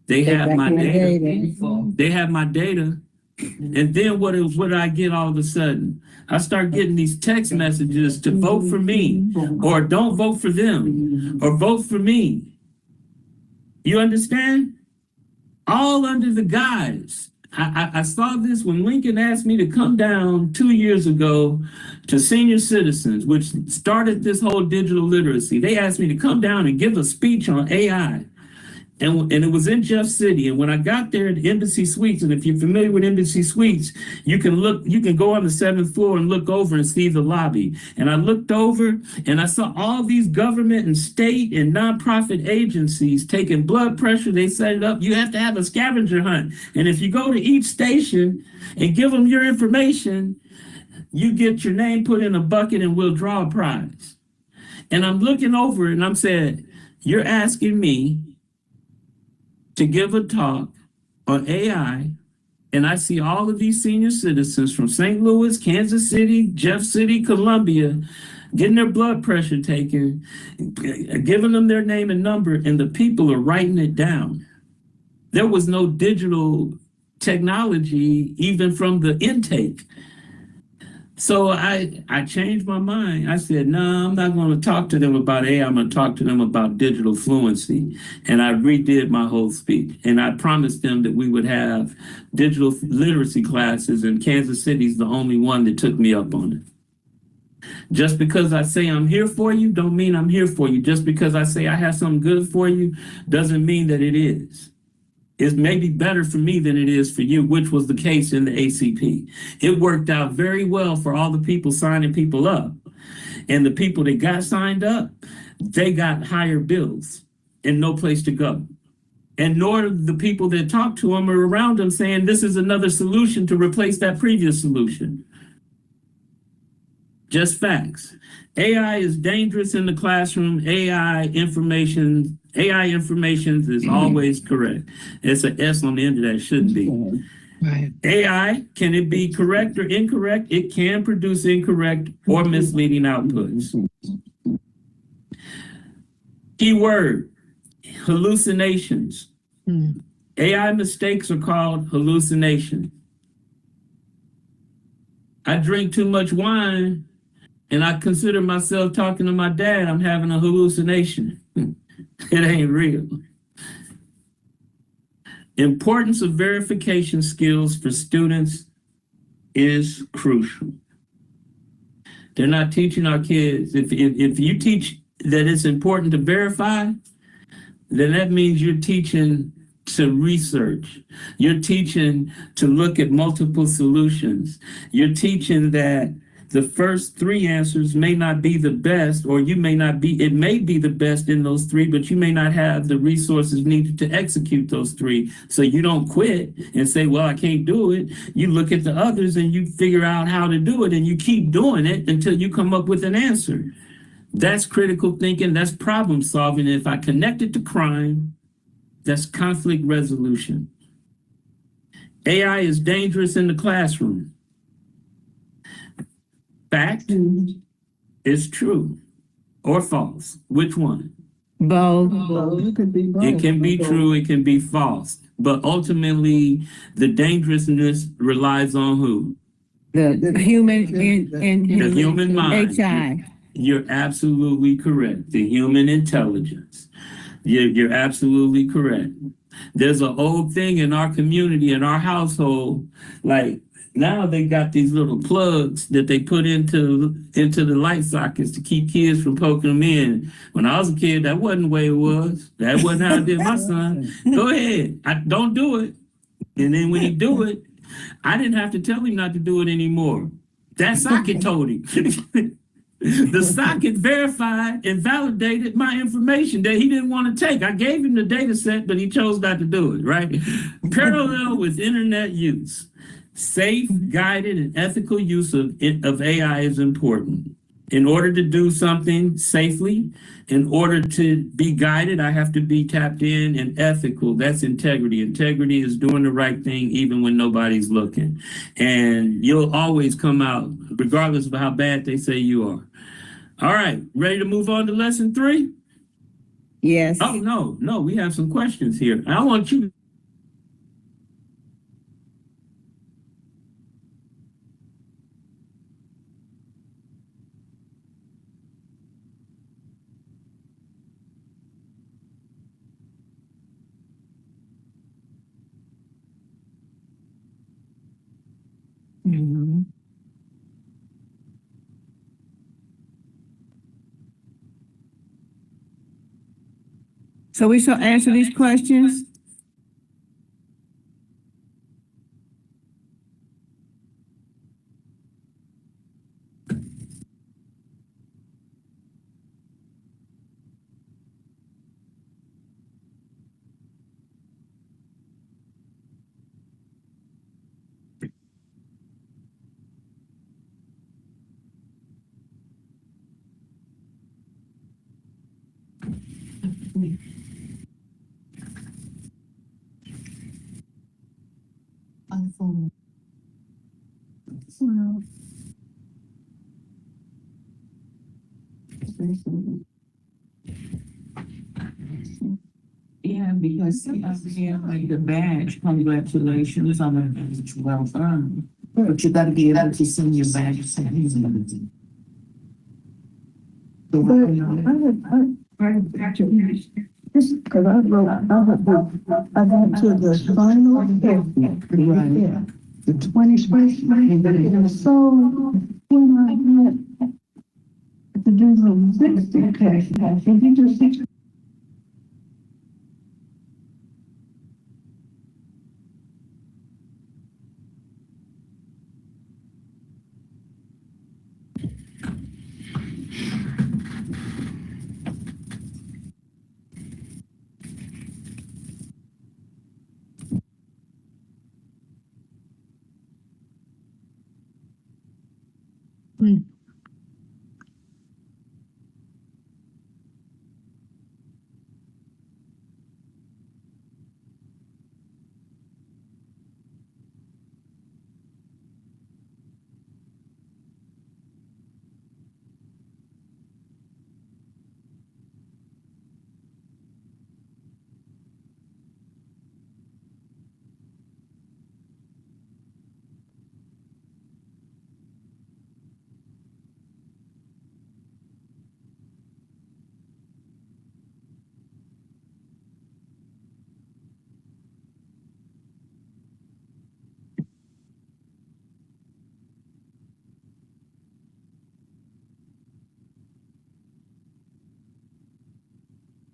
They have my data. They have my data. And then what did I get all of a sudden? I start getting these text messages to vote for me, or don't vote for them, or vote for me. You understand? All under the guise. I saw this when Lincoln asked me to come down 2 years ago to senior citizens, which started this whole digital literacy. They asked me to come down and give a speech on AI. And it was in Jeff City. And when I got there at Embassy Suites, and if you're familiar with Embassy Suites, you can go on the 7th floor and look over and see the lobby. And I looked over and I saw all these government and state and nonprofit agencies taking blood pressure. They set it up. You have to have a scavenger hunt. And if you go to each station and give them your information, you get your name put in a bucket and we'll draw a prize. And I'm looking over and I'm saying, you're asking me to give a talk on AI, and I see all of these senior citizens from St. Louis, Kansas City, Jeff City, Columbia, getting their blood pressure taken, giving them their name and number, and the people are writing it down. There was no digital technology even from the intake. So I changed my mind. I said, no, I'm not going to talk to them about AI. I'm going to talk to them about digital fluency. And I redid my whole speech. And I promised them that we would have digital literacy classes, and Kansas City's the only one that took me up on it. Just because I say I'm here for you, don't mean I'm here for you. Just because I say I have something good for you, doesn't mean that it is. It's maybe better for me than it is for you, which was the case in the ACP. It worked out very well for all the people signing people up. And the people that got signed up, they got higher bills and no place to go. And nor the people that talk to them or around them saying this is another solution to replace that previous solution. Just facts. AI is dangerous in the classroom. AI information is always correct. It's an S on the end of that, shouldn't be. Right. AI, can it be correct or incorrect? It can produce incorrect or misleading outputs. Keyword, hallucinations. AI mistakes are called hallucination. I drink too much wine and I consider myself talking to my dad, I'm having a hallucination. It ain't real. Importance of verification skills for students is crucial. They're not teaching our kids. If you teach that it's important to verify, then that means you're teaching to research. You're teaching to look at multiple solutions. You're teaching that the first 3 answers may not be the best, or it may be the best in those 3, but you may not have the resources needed to execute those 3. So you don't quit and say, well, I can't do it. You look at the others and you figure out how to do it, and you keep doing it until you come up with an answer. That's critical thinking. That's problem solving. And if I connect it to crime, that's conflict resolution. AI is dangerous in the classroom. Fact is true or false. Which one? Both. It could be both. It can be true, it can be false. But ultimately, the dangerousness relies on who? The human and The human mind. HI. You're absolutely correct. The human intelligence. You're absolutely correct. There's an old thing in our community, in our household, like now they got these little plugs that they put into the light sockets to keep kids from poking them in. When I was a kid, that wasn't the way it was. That wasn't how I did my son. Go ahead. Don't do it. And then when he do it, I didn't have to tell him not to do it anymore. That socket told him. The socket verified and validated my information that he didn't want to take. I gave him the data set, but he chose not to do it, right? Parallel with internet use. Safe, guided, and ethical use of AI is important. In order to do something safely, in order to be guided, I have to be tapped in and ethical. That's integrity. Integrity is doing the right thing even when nobody's looking. And you'll always come out, regardless of how bad they say you are. All right, ready to move on to lesson 3? Yes. Oh, no, we have some questions here. I want you. Mhm. So we shall answer these questions. Yeah, because like the badge, congratulations on a badge, well done. But you gotta be able to send your badge. Because I wrote, I got to the final Right. the 21st, and so when I had to do the 60 test, and he just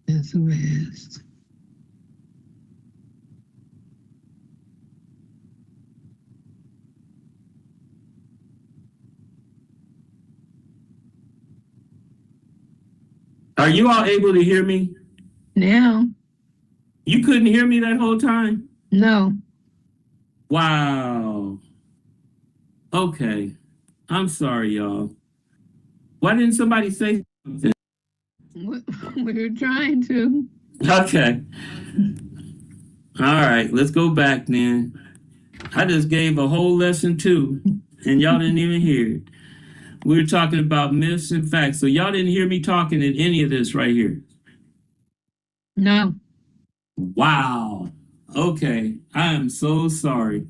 That's a rest. Are you all able to hear me? Now, You couldn't hear me that whole time? no. Wow. Okay. I'm sorry, y'all. Why didn't somebody say something? We were trying to. Okay. All right, let's go back then. I just gave a whole lesson 2, and y'all didn't even hear it. We were talking about myths and facts. So y'all didn't hear me talking in any of this right here. No. Wow. Okay. I am so sorry.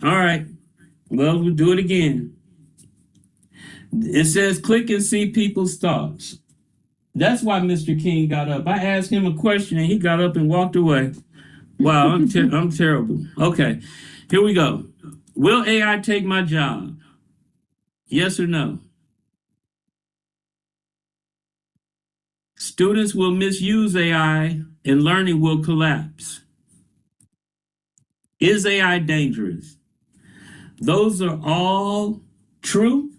All right. Well, we'll do it again. It says click and see people's thoughts. That's why Mr. King got up. I asked him a question and he got up and walked away. Wow, I'm terrible. Okay. Here we go. Will AI take my job? Yes or no? Students will misuse AI and learning will collapse. Is AI dangerous? Those are all true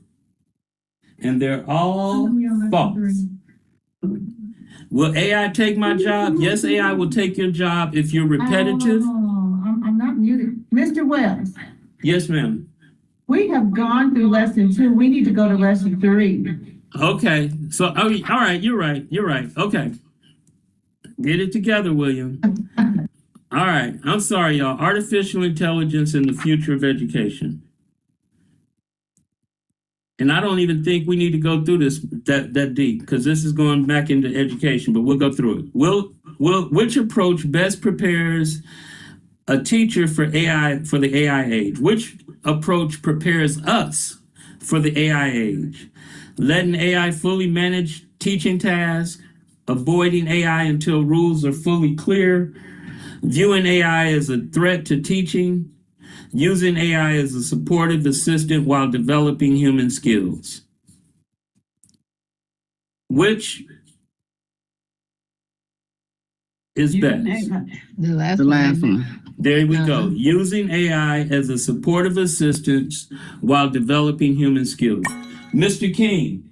and they're all false. Will AI take my job? Yes, AI will take your job if you're repetitive. I'm not muted. Mr. Wells, Yes, ma'am. We have gone through lesson 2. We need to go to lesson 3. Okay. So, all right. You're right. Okay. Get it together, William. All right. I'm sorry, y'all. Artificial intelligence and the future of education. And I don't even think we need to go through this that deep, because this is going back into education, but we'll go through it. Which approach best prepares a teacher for the AI age? Which approach prepares us for the AI age? Letting AI fully manage teaching tasks, avoiding AI until rules are fully clear, viewing AI as a threat to teaching, using AI as a supportive assistant while developing human skills. Which is best? The last one. There we go. Using AI as a supportive assistant while developing human skills. Mr. King,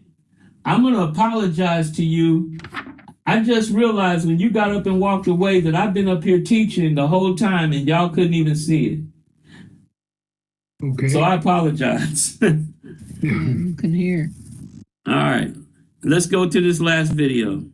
I'm going to apologize to you. I just realized when you got up and walked away that I've been up here teaching the whole time and y'all couldn't even see it. Okay. So I apologize. You can hear. All right. Let's go to this last video.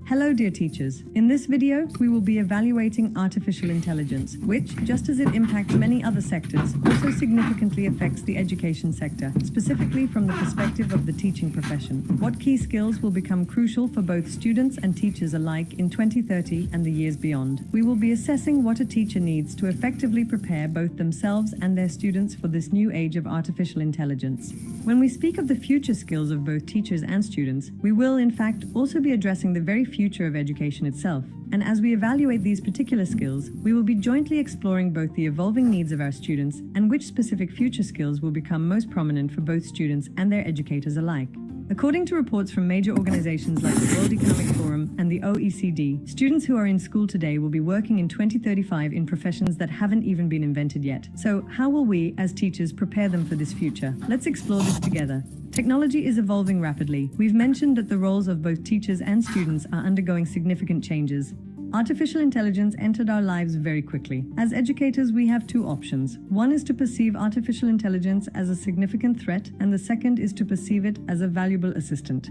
Hello, dear teachers. In this video, we will be evaluating artificial intelligence, which, just as it impacts many other sectors, also significantly affects the education sector, specifically from the perspective of the teaching profession. What key skills will become crucial for both students and teachers alike in 2030 and the years beyond? We will be assessing what a teacher needs to effectively prepare both themselves and their students for this new age of artificial intelligence. When we speak of the future skills of both teachers and students, we will, in fact, also be addressing the very future of education itself. And as we evaluate these particular skills, we will be jointly exploring both the evolving needs of our students and which specific future skills will become most prominent for both students and their educators alike. According to reports from major organizations like the World Economic Forum and the OECD, students who are in school today will be working in 2035 in professions that haven't even been invented yet. So how will we, as teachers, prepare them for this future? Let's explore this together. Technology is evolving rapidly. We've mentioned that the roles of both teachers and students are undergoing significant changes. Artificial intelligence entered our lives very quickly. As educators, we have two options. One is to perceive artificial intelligence as a significant threat, and the second is to perceive it as a valuable assistant.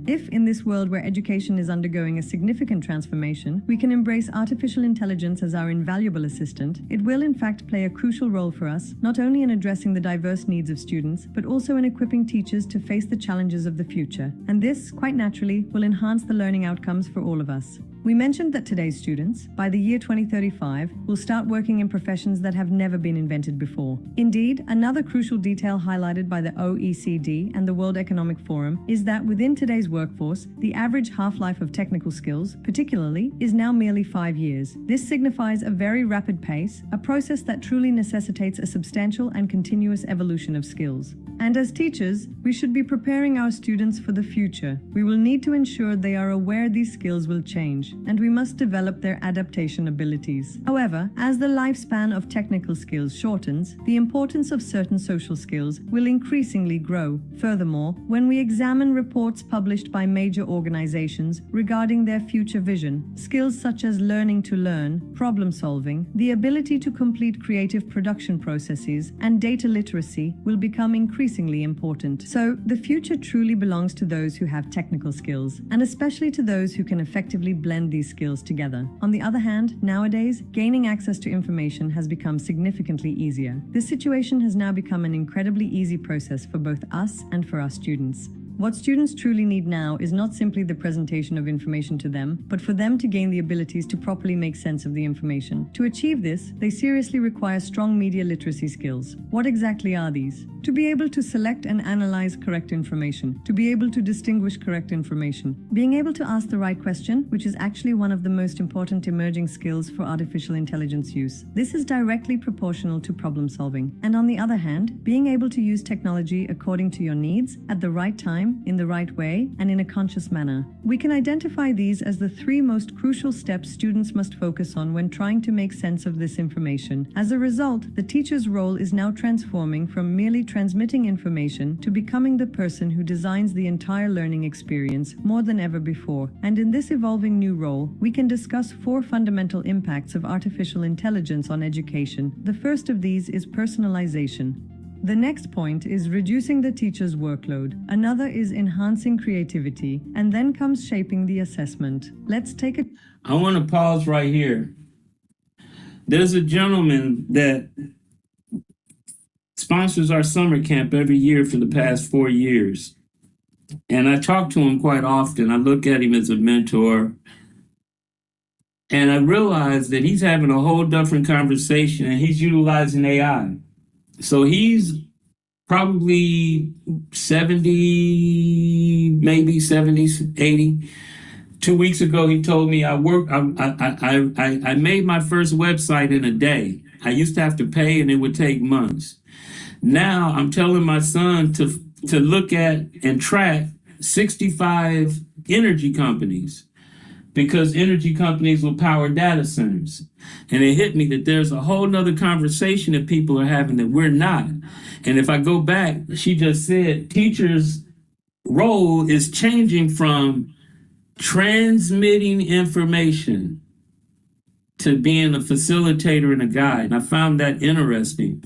If, in this world where education is undergoing a significant transformation, we can embrace artificial intelligence as our invaluable assistant, it will in fact play a crucial role for us, not only in addressing the diverse needs of students, but also in equipping teachers to face the challenges of the future. And this, quite naturally, will enhance the learning outcomes for all of us. We mentioned that today's students, by the year 2035, will start working in professions that have never been invented before. Indeed, another crucial detail highlighted by the OECD and the World Economic Forum is that within today's workforce, the average half-life of technical skills, particularly, is now merely 5 years. This signifies a very rapid pace, a process that truly necessitates a substantial and continuous evolution of skills. And as teachers, we should be preparing our students for the future. We will need to ensure they are aware these skills will change, and we must develop their adaptation abilities. However, as the lifespan of technical skills shortens, the importance of certain social skills will increasingly grow. Furthermore, when we examine reports published by major organizations regarding their future vision, skills such as learning to learn, problem solving, the ability to complete creative production processes, and data literacy will become increasingly important. So, the future truly belongs to those who have technical skills, and especially to those who can effectively blend these skills together. On the other hand, nowadays, gaining access to information has become significantly easier. This situation has now become an incredibly easy process for both us and for our students. What students truly need now is not simply the presentation of information to them, but for them to gain the abilities to properly make sense of the information. To achieve this, they seriously require strong media literacy skills. What exactly are these? To be able to select and analyze correct information, to be able to distinguish correct information, being able to ask the right question, which is actually one of the most important emerging skills for artificial intelligence use. This is directly proportional to problem solving. And on the other hand, being able to use technology according to your needs at the right time time, in the right way, and in a conscious manner. We can identify these as the three most crucial steps students must focus on when trying to make sense of this information. As a result, the teacher's role is now transforming from merely transmitting information to becoming the person who designs the entire learning experience more than ever before. And in this evolving new role, we can discuss four fundamental impacts of artificial intelligence on education. The first of these is personalization. The next point is reducing the teacher's workload. Another is enhancing creativity. And then comes shaping the assessment. Let's take a... I want to pause right here. There's a gentleman that sponsors our summer camp every year for the past 4 years. And I talk to him quite often. I look at him as a mentor. And I realize that he's having a whole different conversation and he's utilizing AI. So he's probably 70, maybe 70, 80. 2 weeks ago, he told me I made my first website in a day. I used to have to pay and it would take months. Now I'm telling my son to look at and track 65 energy companies, because energy companies will power data centers. And it hit me that there's a whole nother conversation that people are having that we're not. And if I go back, she just said teachers' role is changing from transmitting information to being a facilitator and a guide. And I found that interesting,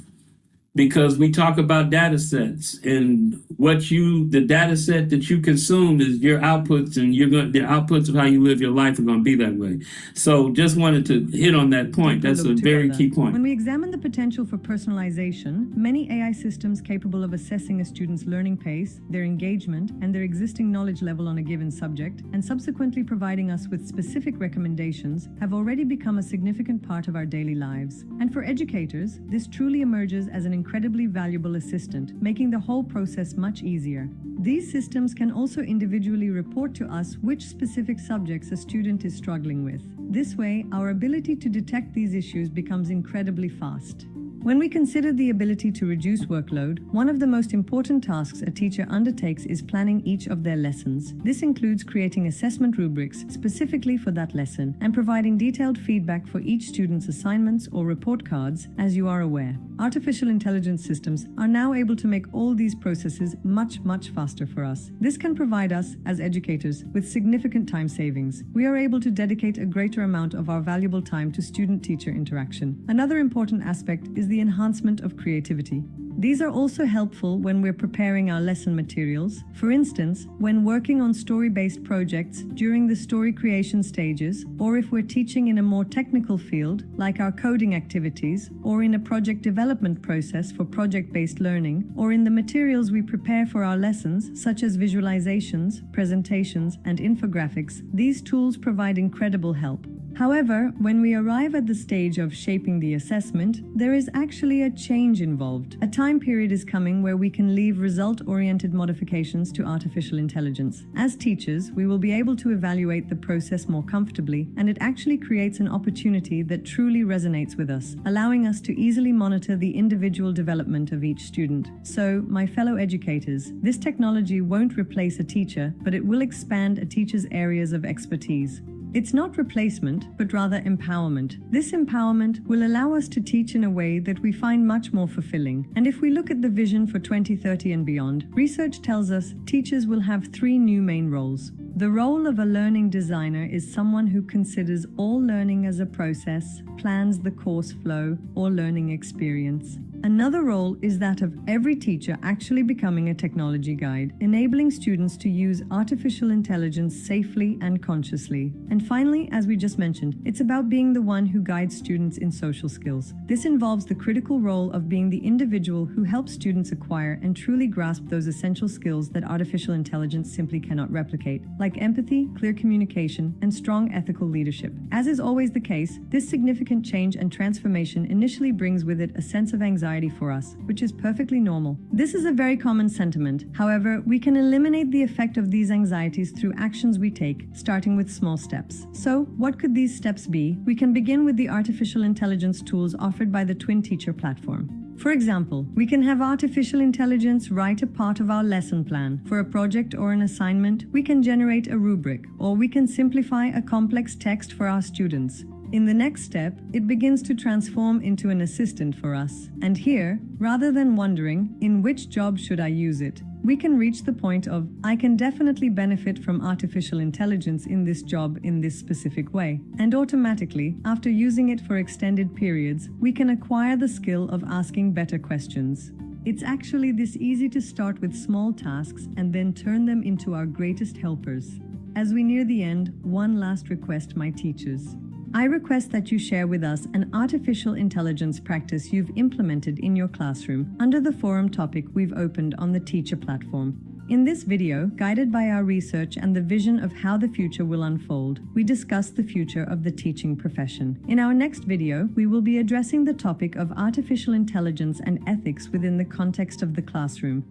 because we talk about data sets, and the data set that you consume is your outputs, and the outputs of how you live your life are going to be that way. So just wanted to hit on that point. That's a very key point. When we examine the potential for personalization, many AI systems capable of assessing a student's learning pace, their engagement, and their existing knowledge level on a given subject, and subsequently providing us with specific recommendations, have already become a significant part of our daily lives. And for educators, this truly emerges as an incredibly valuable assistant, making the whole process much easier. These systems can also individually report to us which specific subjects a student is struggling with. This way, our ability to detect these issues becomes incredibly fast. When we consider the ability to reduce workload, one of the most important tasks a teacher undertakes is planning each of their lessons. This includes creating assessment rubrics specifically for that lesson and providing detailed feedback for each student's assignments or report cards. As you are aware, artificial intelligence systems are now able to make all these processes much faster for us. This can provide us, as educators, with significant time savings. We are able to dedicate a greater amount of our valuable time to student-teacher interaction. Another important aspect is the enhancement of creativity. These are also helpful when we're preparing our lesson materials. For instance, when working on story-based projects during the story creation stages, or if we're teaching in a more technical field, like our coding activities, or in a project development process for project-based learning, or in the materials we prepare for our lessons, such as visualizations, presentations, and infographics, these tools provide incredible help. However, when we arrive at the stage of shaping the assessment, there is actually a change involved. A time period is coming where we can leave result-oriented modifications to artificial intelligence. As teachers, we will be able to evaluate the process more comfortably, and it actually creates an opportunity that truly resonates with us, allowing us to easily monitor the individual development of each student. So, my fellow educators, this technology won't replace a teacher, but it will expand a teacher's areas of expertise. It's not replacement, but rather empowerment. This empowerment will allow us to teach in a way that we find much more fulfilling. And if we look at the vision for 2030 and beyond, research tells us teachers will have 3 new main roles. The role of a learning designer is someone who considers all learning as a process, plans the course flow or learning experience. Another role is that of every teacher actually becoming a technology guide, enabling students to use artificial intelligence safely and consciously. And finally, as we just mentioned, it's about being the one who guides students in social skills. This involves the critical role of being the individual who helps students acquire and truly grasp those essential skills that artificial intelligence simply cannot replicate, like empathy, clear communication, and strong ethical leadership. As is always the case, this significant change and transformation initially brings with it a sense of anxiety for us, which is perfectly normal. This is a very common sentiment. However, we can eliminate the effect of these anxieties through actions we take, starting with small steps. So, what could these steps be? We can begin with the artificial intelligence tools offered by the Twin Teacher platform. For example, we can have artificial intelligence write a part of our lesson plan. For a project or an assignment, we can generate a rubric, or we can simplify a complex text for our students. In the next step, it begins to transform into an assistant for us. And here, rather than wondering, in which job should I use it, we can reach the point of, I can definitely benefit from artificial intelligence in this job in this specific way. And automatically, after using it for extended periods, we can acquire the skill of asking better questions. It's actually this easy to start with small tasks and then turn them into our greatest helpers. As we near the end, one last request, my teachers. I request that you share with us an artificial intelligence practice you've implemented in your classroom under the forum topic we've opened on the teacher platform. In this video, guided by our research and the vision of how the future will unfold, we discuss the future of the teaching profession. In our next video, we will be addressing the topic of artificial intelligence and ethics within the context of the classroom.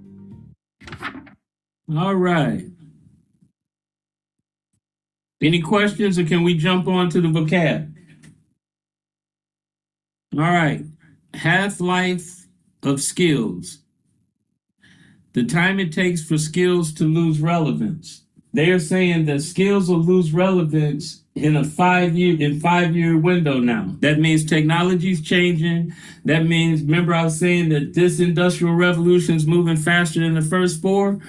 All right. Any questions, or can we jump on to the vocab? All right. Half-life of skills. The time it takes for skills to lose relevance. They are saying that skills will lose relevance in a 5-year window now. That means technology's changing. That means, remember I was saying that this industrial revolution is moving faster than the first 4?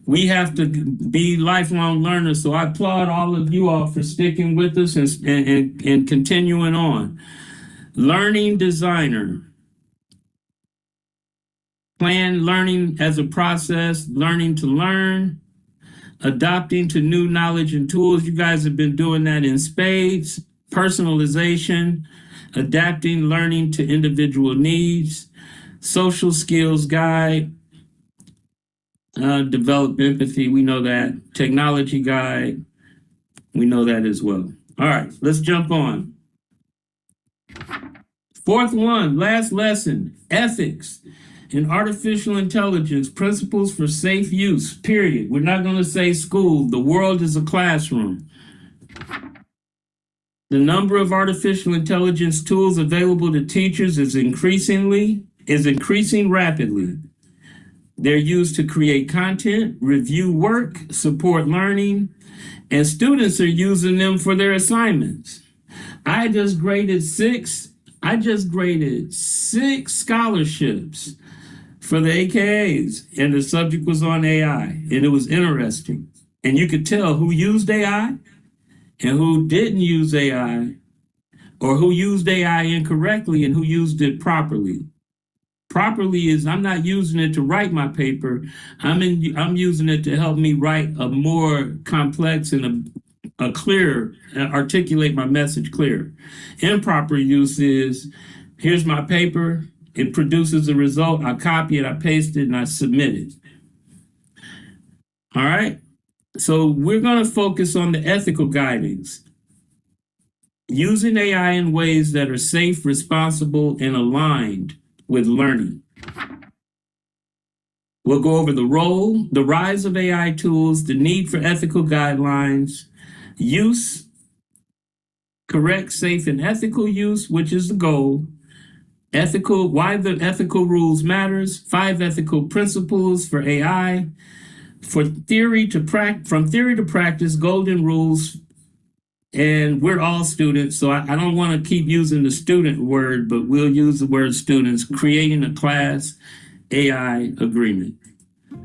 We have to be lifelong learners. So I applaud all of you all for sticking with us and continuing on. Learning designer. Plan learning as a process, learning to learn, adapting to new knowledge and tools. You guys have been doing that in spades. Personalization, adapting learning to individual needs, social skills guide, develop empathy, we know that. Technology guide, we know that as well. All right, let's jump on. Fourth one, last lesson, ethics in artificial intelligence, principles for safe use, period. We're not going to say school. The world is a classroom. The number of artificial intelligence tools available to teachers is increasing rapidly. They're used to create content, review work, support learning, and students are using them for their assignments. I just graded six scholarships for the AKAs, and the subject was on AI, and it was interesting. And you could tell who used AI and who didn't use AI, or who used AI incorrectly and who used it properly. Properly is I'm not using it to write my paper. I'm using it to help me write a more complex and a clearer, articulate my message clearer. Improper use is, here's my paper, it produces a result, I copy it, I paste it, and I submit it. All right, so we're going to focus on the ethical guidance. Using AI in ways that are safe, responsible, and aligned with learning. We'll go over the role, the rise of AI tools, the need for ethical guidelines, use, correct, safe, and ethical use, which is the goal, ethical, why the ethical rules matters, 5 ethical principles for AI, from theory to practice, golden rules. And we're all students, so I don't want to keep using the student word, but we'll use the word students, creating a class AI agreement.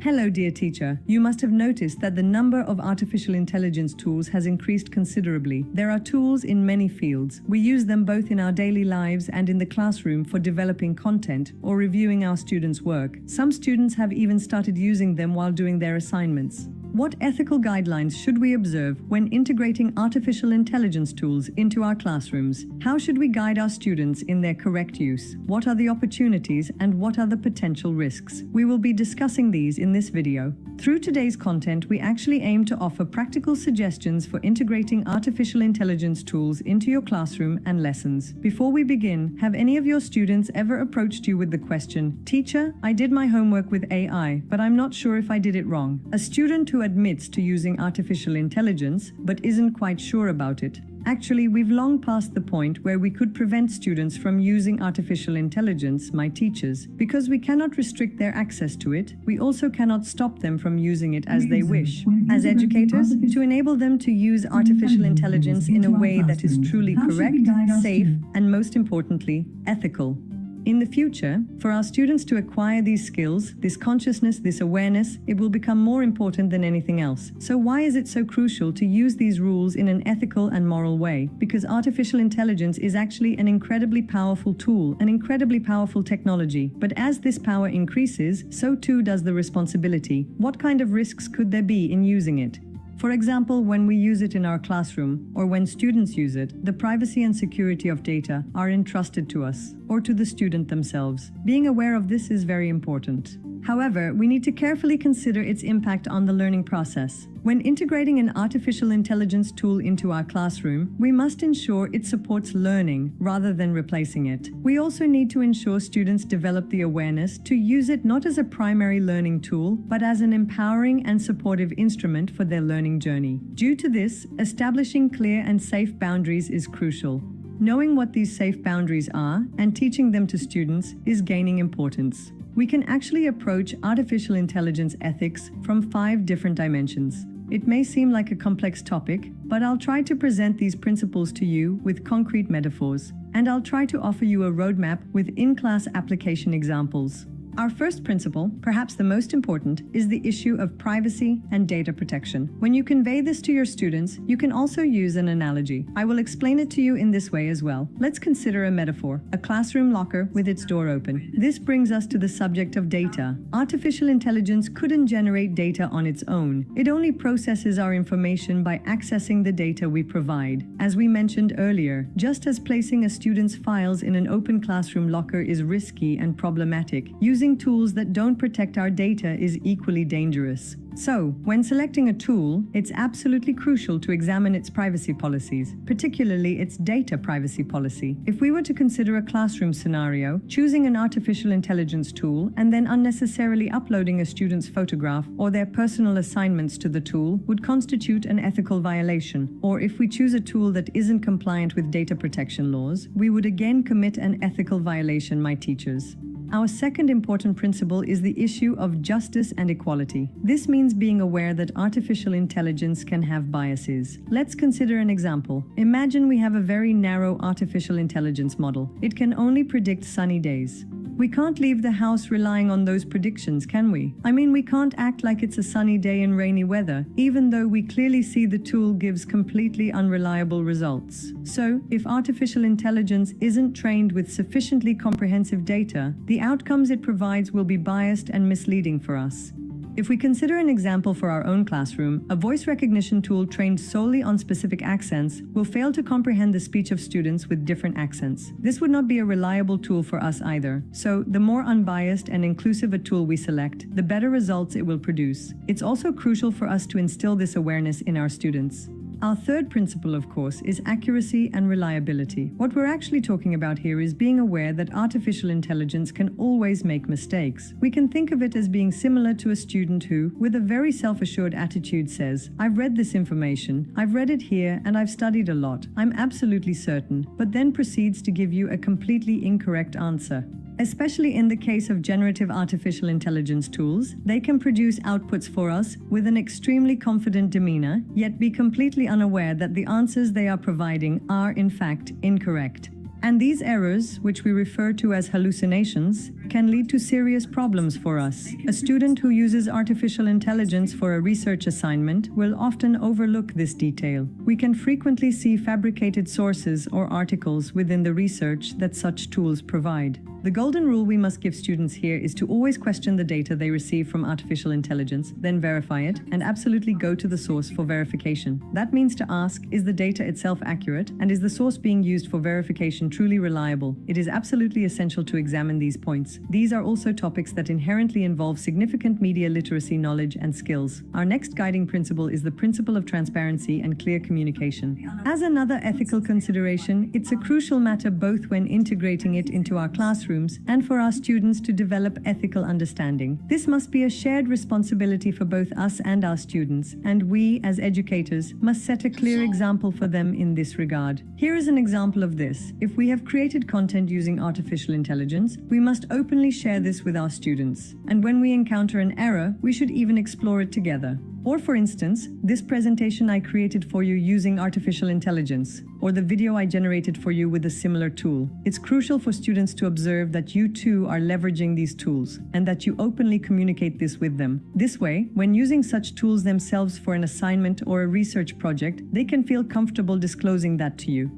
Hello, dear teacher. You must have noticed that the number of artificial intelligence tools has increased considerably. There are tools in many fields. We use them both in our daily lives and in the classroom for developing content or reviewing our students' work. Some students have even started using them while doing their assignments. What ethical guidelines should we observe when integrating artificial intelligence tools into our classrooms? How should we guide our students in their correct use? What are the opportunities and what are the potential risks? We will be discussing these in this video. Through today's content, we actually aim to offer practical suggestions for integrating artificial intelligence tools into your classroom and lessons. Before we begin, have any of your students ever approached you with the question, "Teacher, I did my homework with AI, but I'm not sure if I did it wrong"? A student who admits to using artificial intelligence but isn't quite sure about it. Actually, we've long passed the point where we could prevent students from using artificial intelligence, my teachers. Because we cannot restrict their access to it, we also cannot stop them from using it as they wish. As educators, to enable them to use artificial intelligence in a way that is truly correct, safe, and most importantly, ethical. In the future, for our students to acquire these skills, this consciousness, this awareness, it will become more important than anything else. So why is it so crucial to use these rules in an ethical and moral way? Because artificial intelligence is actually an incredibly powerful tool, an incredibly powerful technology. But as this power increases, so too does the responsibility. What kind of risks could there be in using it? For example, when we use it in our classroom, or when students use it, the privacy and security of data are entrusted to us, or to the student themselves. Being aware of this is very important. However, we need to carefully consider its impact on the learning process. When integrating an artificial intelligence tool into our classroom, we must ensure it supports learning rather than replacing it. We also need to ensure students develop the awareness to use it not as a primary learning tool, but as an empowering and supportive instrument for their learning journey. Due to this, establishing clear and safe boundaries is crucial. Knowing what these safe boundaries are and teaching them to students is gaining importance. We can actually approach artificial intelligence ethics from 5 different dimensions. It may seem like a complex topic, but I'll try to present these principles to you with concrete metaphors, and I'll try to offer you a roadmap with in-class application examples. Our first principle, perhaps the most important, is the issue of privacy and data protection. When you convey this to your students, you can also use an analogy. I will explain it to you in this way as well. Let's consider a metaphor, a classroom locker with its door open. This brings us to the subject of data. Artificial intelligence couldn't generate data on its own. It only processes our information by accessing the data we provide. As we mentioned earlier, just as placing a student's files in an open classroom locker is risky and problematic, using tools that don't protect our data is equally dangerous. So, when selecting a tool, it's absolutely crucial to examine its privacy policies, particularly its data privacy policy. If we were to consider a classroom scenario, choosing an artificial intelligence tool and then unnecessarily uploading a student's photograph or their personal assignments to the tool would constitute an ethical violation. Or if we choose a tool that isn't compliant with data protection laws, we would again commit an ethical violation, my teachers. Our second important principle is the issue of justice and equality. This means being aware that artificial intelligence can have biases. Let's consider an example. Imagine we have a very narrow artificial intelligence model. It can only predict sunny days. We can't leave the house relying on those predictions, can we? I mean, we can't act like it's a sunny day in rainy weather, even though we clearly see the tool gives completely unreliable results. So, if artificial intelligence isn't trained with sufficiently comprehensive data, the outcomes it provides will be biased and misleading for us. If we consider an example for our own classroom, a voice recognition tool trained solely on specific accents will fail to comprehend the speech of students with different accents. This would not be a reliable tool for us either. So, the more unbiased and inclusive a tool we select, the better results it will produce. It's also crucial for us to instill this awareness in our students. Our third principle, of course, is accuracy and reliability. What we're actually talking about here is being aware that artificial intelligence can always make mistakes. We can think of it as being similar to a student who, with a very self-assured attitude, says, "I've read this information, I've read it here, and I've studied a lot. I'm absolutely certain," but then proceeds to give you a completely incorrect answer. Especially in the case of generative artificial intelligence tools, they can produce outputs for us with an extremely confident demeanor, yet be completely unaware that the answers they are providing are, in fact, incorrect. And these errors, which we refer to as hallucinations, can lead to serious problems for us. A student who uses artificial intelligence for a research assignment will often overlook this detail. We can frequently see fabricated sources or articles within the research that such tools provide. The golden rule we must give students here is to always question the data they receive from artificial intelligence, then verify it, and absolutely go to the source for verification. That means to ask, is the data itself accurate, and is the source being used for verification truly reliable? It is absolutely essential to examine these points. These are also topics that inherently involve significant media literacy knowledge and skills. Our next guiding principle is the principle of transparency and clear communication. As another ethical consideration, it's a crucial matter both when integrating it into our classroom classrooms and for our students to develop ethical understanding. This must be a shared responsibility for both us and our students, and we, as educators, must set a clear example for them in this regard. Here is an example of this. If we have created content using artificial intelligence, we must openly share this with our students. And when we encounter an error, we should even explore it together. Or for instance, this presentation I created for you using artificial intelligence, or the video I generated for you with a similar tool. It's crucial for students to observe that you too are leveraging these tools, and that you openly communicate this with them. This way, when using such tools themselves for an assignment or a research project, they can feel comfortable disclosing that to you.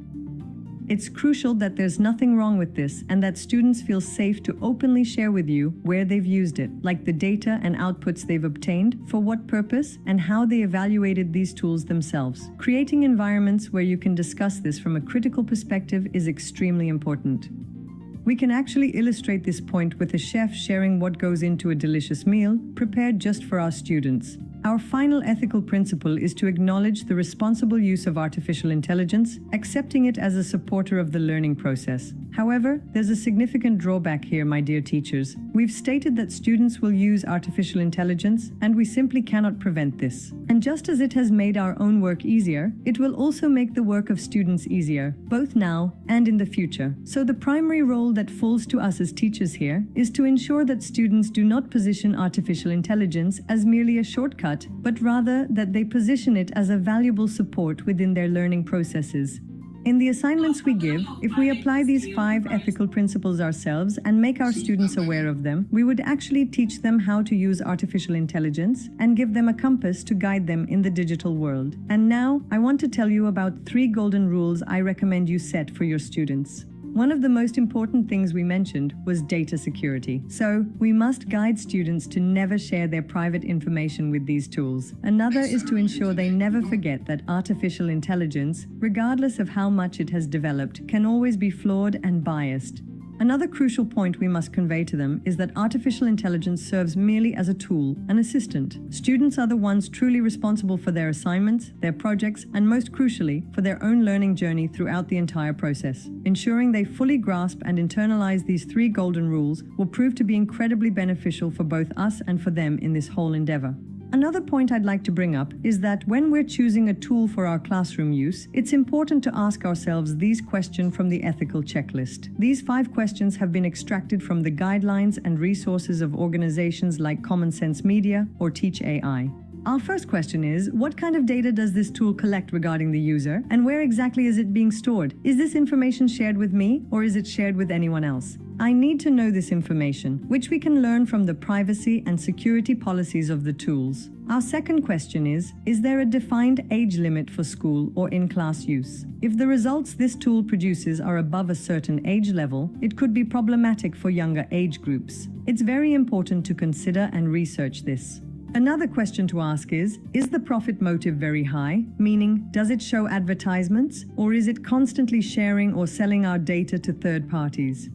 It's crucial that there's nothing wrong with this and that students feel safe to openly share with you where they've used it, like the data and outputs they've obtained, for what purpose, and how they evaluated these tools themselves. Creating environments where you can discuss this from a critical perspective is extremely important. We can actually illustrate this point with a chef sharing what goes into a delicious meal prepared just for our students. Our final ethical principle is to acknowledge the responsible use of artificial intelligence, accepting it as a supporter of the learning process. However, there's a significant drawback here, my dear teachers. We've stated that students will use artificial intelligence, and we simply cannot prevent this. And just as it has made our own work easier, it will also make the work of students easier, both now and in the future. So the primary role that falls to us as teachers here is to ensure that students do not position artificial intelligence as merely a shortcut, but rather that they position it as a valuable support within their learning processes. In the assignments we give, if we apply these 5 ethical principles ourselves and make our students aware of them, we would actually teach them how to use artificial intelligence and give them a compass to guide them in the digital world. And now, I want to tell you about 3 golden rules I recommend you set for your students. One of the most important things we mentioned was data security. So, we must guide students to never share their private information with these tools. Another is to ensure they never forget that artificial intelligence, regardless of how much it has developed, can always be flawed and biased. Another crucial point we must convey to them is that artificial intelligence serves merely as a tool, an assistant. Students are the ones truly responsible for their assignments, their projects, and most crucially, for their own learning journey throughout the entire process. Ensuring they fully grasp and internalize these 3 golden rules will prove to be incredibly beneficial for both us and for them in this whole endeavor. Another point I'd like to bring up is that when we're choosing a tool for our classroom use, it's important to ask ourselves these questions from the ethical checklist. These 5 questions have been extracted from the guidelines and resources of organizations like Common Sense Media or Teach AI. Our first question is, what kind of data does this tool collect regarding the user, and where exactly is it being stored? Is this information shared with me, or is it shared with anyone else? I need to know this information, which we can learn from the privacy and security policies of the tools. Our second question is there a defined age limit for school or in-class use? If the results this tool produces are above a certain age level, it could be problematic for younger age groups. It's very important to consider and research this. Another question to ask is the profit motive very high? Meaning, does it show advertisements, or is it constantly sharing or selling our data to third parties?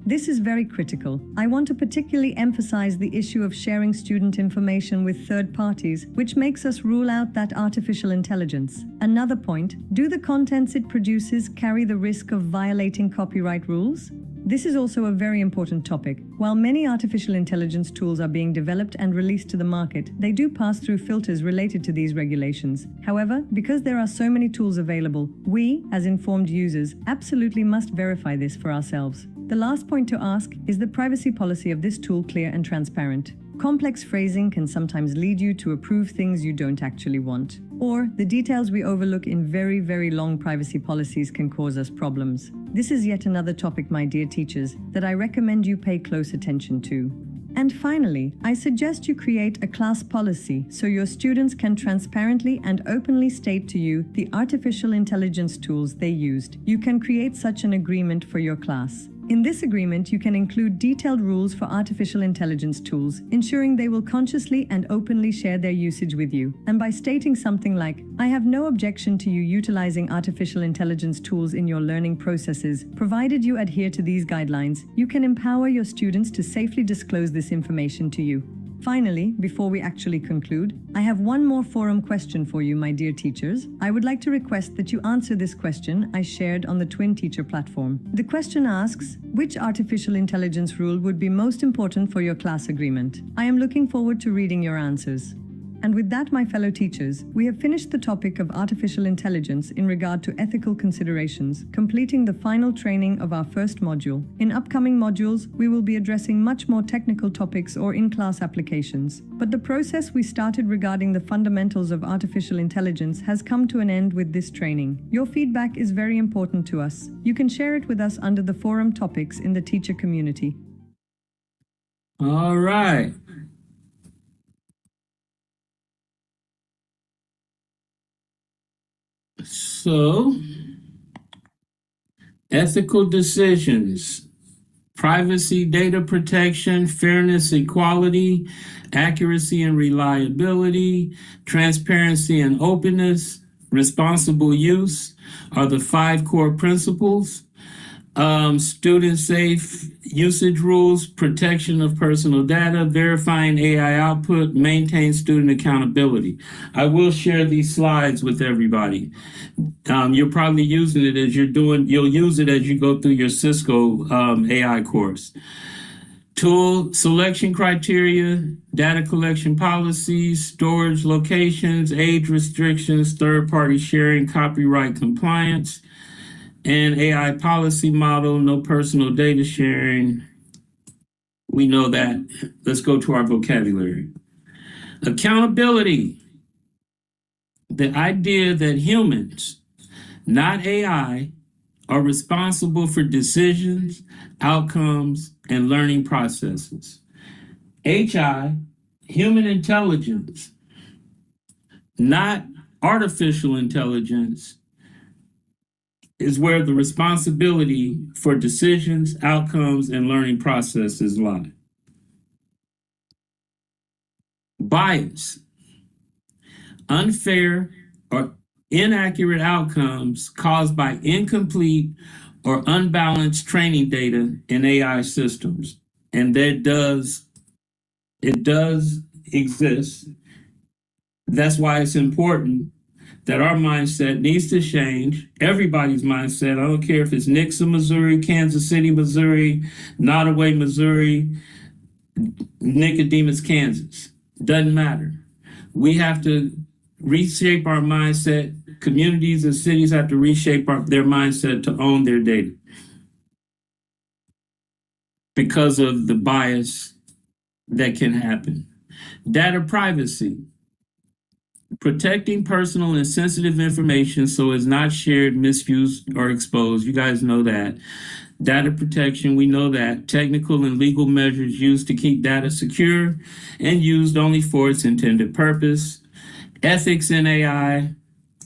This is very critical. I want to particularly emphasize the issue of sharing student information with third parties, which makes us rule out that artificial intelligence. Another point, do the contents it produces carry the risk of violating copyright rules? This is also a very important topic. While many artificial intelligence tools are being developed and released to the market, they do pass through filters related to these regulations. However, because there are so many tools available, we, as informed users, absolutely must verify this for ourselves. The last point to ask, is the privacy policy of this tool clear and transparent? Complex phrasing can sometimes lead you to approve things you don't actually want. Or the details we overlook in very, very long privacy policies can cause us problems. This is yet another topic, my dear teachers, that I recommend you pay close attention to. And finally, I suggest you create a class policy so your students can transparently and openly state to you the artificial intelligence tools they used. You can create such an agreement for your class. In this agreement, you can include detailed rules for artificial intelligence tools, ensuring they will consciously and openly share their usage with you. And by stating something like, I have no objection to you utilizing artificial intelligence tools in your learning processes, provided you adhere to these guidelines, you can empower your students to safely disclose this information to you. Finally, before we actually conclude, I have one more forum question for you, my dear teachers. I would like to request that you answer this question I shared on the Twin Teacher platform. The question asks, which artificial intelligence rule would be most important for your class agreement? I am looking forward to reading your answers. And with that, my fellow teachers, we have finished the topic of artificial intelligence in regard to ethical considerations, completing the final training of our first module. In upcoming modules, we will be addressing much more technical topics or in-class applications. But the process we started regarding the fundamentals of artificial intelligence has come to an end with this training. Your feedback is very important to us. You can share it with us under the forum topics in the teacher community. All right. So, ethical decisions, privacy, data protection, fairness, equality, accuracy and reliability, transparency and openness, responsible use are the 5 core principles. Student safe usage rules, protection of personal data, verifying AI output, maintain student accountability. I will share these slides with everybody. You're probably using it as you'll use it as you go through your Cisco AI course. Tool selection criteria, data collection policies, storage locations, age restrictions, third-party sharing, copyright compliance, and AI policy model, no personal data sharing. We know that. Let's go to our vocabulary. Accountability. The idea that humans, not AI, are responsible for decisions, outcomes, and learning processes. HI, human intelligence, not artificial intelligence, is where the responsibility for decisions, outcomes, and learning processes lie. Bias, unfair or inaccurate outcomes caused by incomplete or unbalanced training data in AI systems. And it does exist. That's why it's important that our mindset needs to change, everybody's mindset. I don't care if it's Nixa, Missouri, Kansas City, Missouri, Nottoway, Missouri, Nicodemus, Kansas. Doesn't matter. We have to reshape our mindset. Communities and cities have to reshape their mindset to own their data because of the bias that can happen. Data privacy. Protecting personal and sensitive information so it's not shared, misused, or exposed. You guys know that. Data protection, we know that. Technical and legal measures used to keep data secure and used only for its intended purpose. Ethics in AI,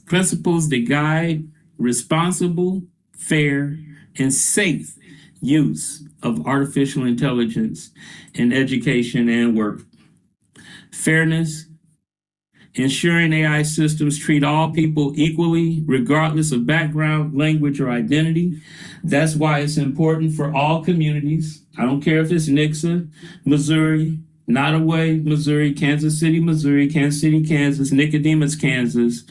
principles that guide responsible, fair, and safe use of artificial intelligence in education and work. Fairness, ensuring AI systems treat all people equally, regardless of background, language, or identity. That's why it's important for all communities. I don't care if it's Nixa, Missouri, Nottoway, Missouri, Kansas City, Missouri, Kansas City, Kansas, Nicodemus, Kansas.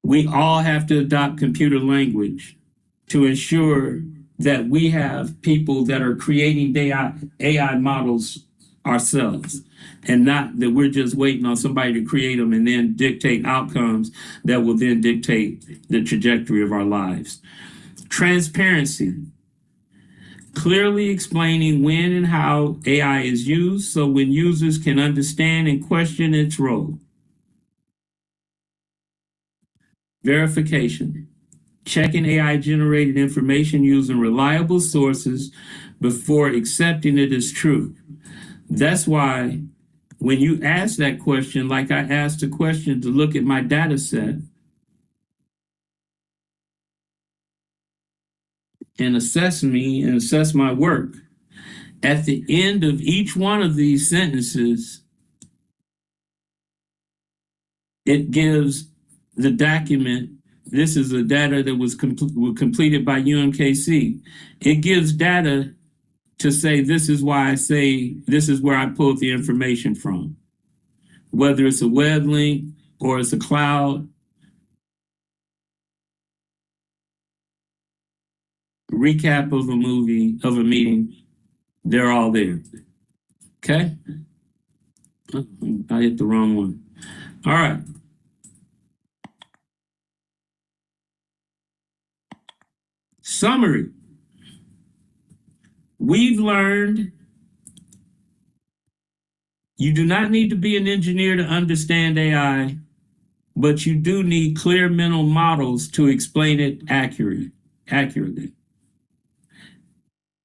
We all have to adopt computer language to ensure that we have people that are creating AI models ourselves, and not that we're just waiting on somebody to create them and then dictate outcomes that will then dictate the trajectory of our lives. Transparency, clearly explaining when and how AI is used so when users can understand and question its role. Verification, checking AI generated information using reliable sources before accepting it as true. That's why when you ask that question, like I asked a question to look at my data set and assess me and assess my work, at the end of each one of these sentences, it gives the document. This is the data that was completed by UMKC. It gives data to say this is why I say this is where I pulled the information from, whether it's a web link or it's a cloud. Recap of a meeting, they're all there. Okay? I hit the wrong one. All right. Summary. We've learned you do not need to be an engineer to understand AI, but you do need clear mental models to explain it accurately.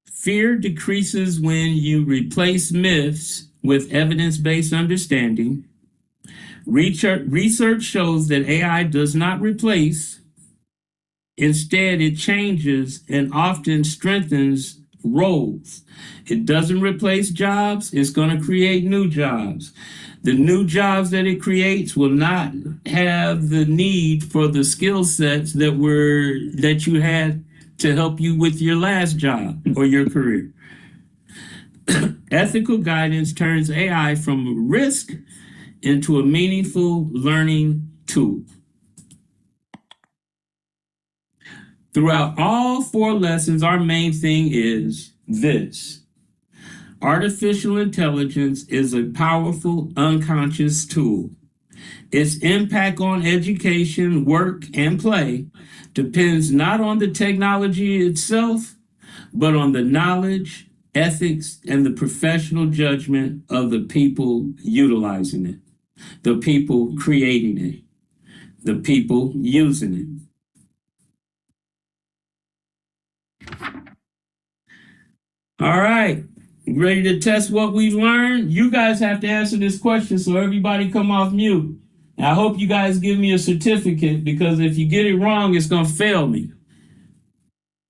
Fear decreases when you replace myths with evidence-based understanding. Research shows that AI does not replace. Instead, it changes and often strengthens roles. It doesn't replace jobs, it's going to create new jobs. The new jobs that it creates will not have the need for the skill sets that you had to help you with your last job or your career. Ethical guidance turns AI from a risk into a meaningful learning tool. Throughout all 4 lessons, our main thing is this: artificial intelligence is a powerful unconscious tool. Its impact on education, work, and play depends not on the technology itself, but on the knowledge, ethics, and the professional judgment of the people utilizing it, the people creating it, the people using it. All right, ready to test what we've learned? You guys have to answer this question, so everybody come off mute. And I hope you guys give me a certificate, because if you get it wrong, it's going to fail me.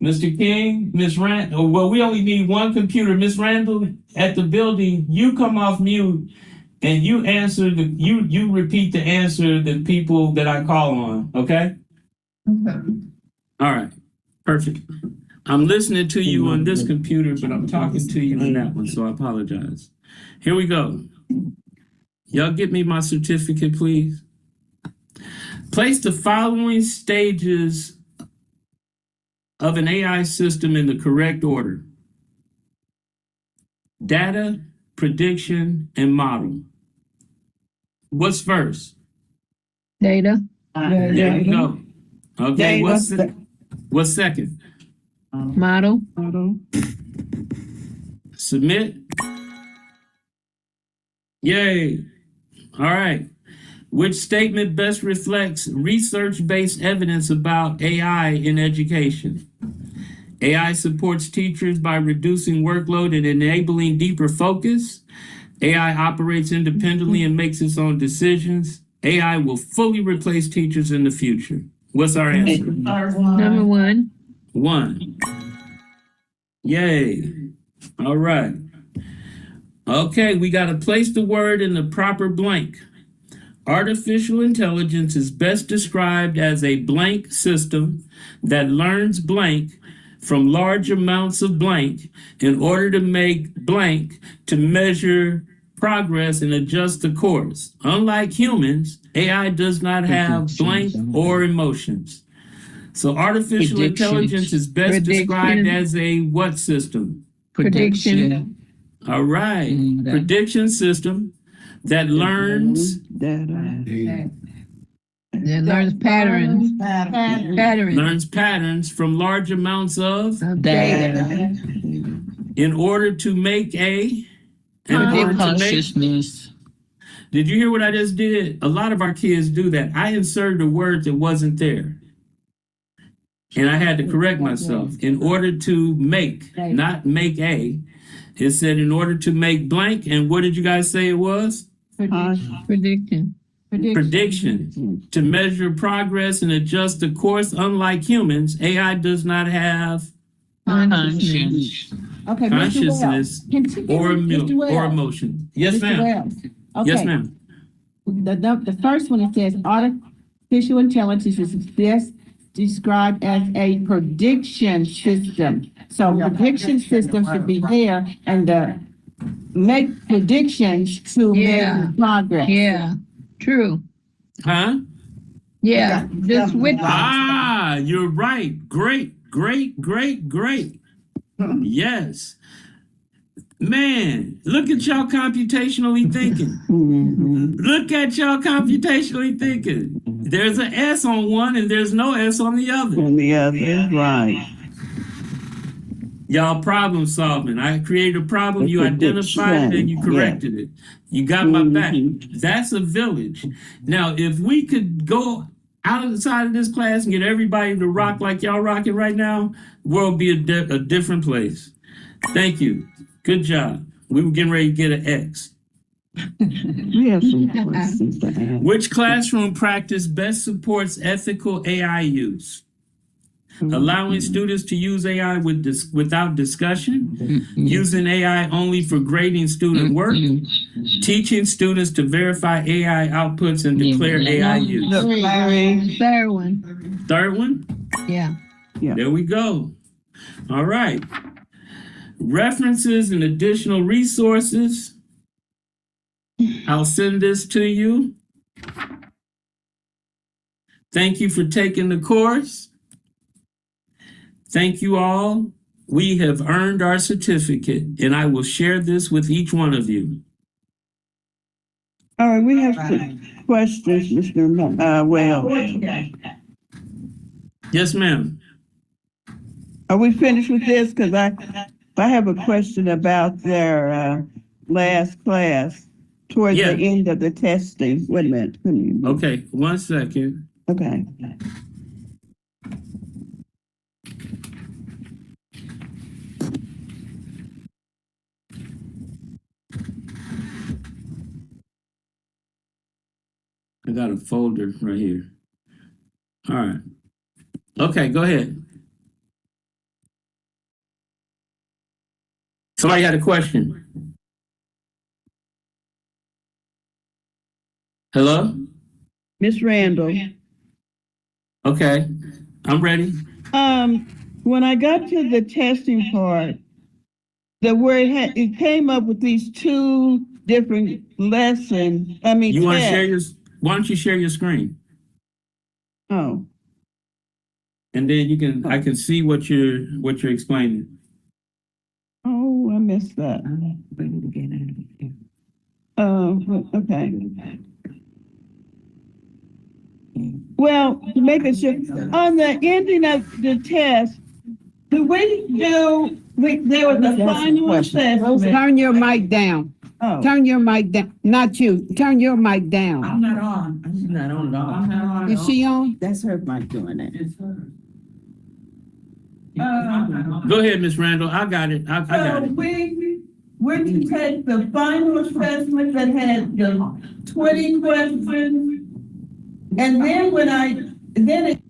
Mr. King, Miss Randall, well, we only need one computer. Miss Randall at the building, you come off mute and you answer you repeat the answer the people that I call on, okay? Okay. All right, perfect. I'm listening to you on this computer, but I'm talking to you on that one, so I apologize. Here we go. Y'all get me my certificate, please. Place the following stages of an AI system in the correct order: data, prediction, and model. What's first? Data. There you go. Okay, Data. what's second? Model. Submit. Yay. All right. Which statement best reflects research-based evidence about AI in education? AI supports teachers by reducing workload and enabling deeper focus. AI operates independently and makes its own decisions. AI will fully replace teachers in the future. What's our answer? Number 1. 1. Yay. All right. Okay, we got to place the word in the proper blank. Artificial intelligence is best described as a blank system that learns blank from large amounts of blank in order to make blank to measure progress and adjust the course. Unlike humans, AI does not have blank or emotions. So artificial intelligence is best described as a what system? Prediction. All right. Prediction system that learns Data. That learns patterns. learns patterns from large amounts of Data. in order to make Consciousness. Did you hear what I just did? A lot of our kids do that. I inserted a word that wasn't there. And I had to correct myself. In order to make, not make a. It said in order to make blank. And what did you guys say it was? Prediction. Prediction. To measure progress and adjust the course. Unlike humans, AI does not have Conscience. Okay, consciousness or emotion. Yes, ma'am. Okay. Yes, ma'am. The first one, it says artificial intelligence is best described as a prediction system So prediction system should be there and make predictions to Yeah. make progress. Yeah, true. Huh? Yeah, just with, Ah, you're right. Great, great, great, great. Yes. Man, look at y'all computationally thinking. Look at y'all computationally thinking. There's an S on one and there's no S on the other. On the other, right. Y'all problem solving. I created a problem, you That's a good identified it, and trend, you corrected it. You got my back. Mhm. That's a village. Now, if we could go outside of this class and get everybody to rock like y'all rocking right now, the world would be a different place. Thank you. Good job. We were getting ready to get an X. We have some questions to ask. Which classroom practice best supports ethical AI use? Allowing students to use AI without discussion, using AI only for grading student work, teaching students to verify AI outputs and declare AI use. third one. Third one? Yeah. There we go. All right. References and additional resources. I'll send this to you. Thank you for taking the course. Thank you all. We have earned our certificate, and I will share this with each one of you. All right, we have some questions, Mr. Wells. Yes, ma'am. Are we finished with this? Because I have a question about their last class towards Yeah. the end of the testing. Wait a minute. Okay, 1 second. Okay. I got a folder right here. All right. Okay, go ahead. Somebody had a question. Hello? Miss Randall. Okay, I'm ready. When I got to the testing part, it came up with these two different lessons. You want to share tests. why don't you share your screen? Oh, And then I can see what you're explaining. oh, I missed that. Okay. Well, to make it sure, on the ending of the test, there was a final assessment. Turn your mic down. Oh, Turn your mic down. Not you. Turn your mic down. I'm not on. I'm not on at all. I'm not on. Is she on? that's her mic doing it. It's her. Go ahead, Miss Randall. I got it. I got it. we were to take the final assessment that had the 20 questions. And then it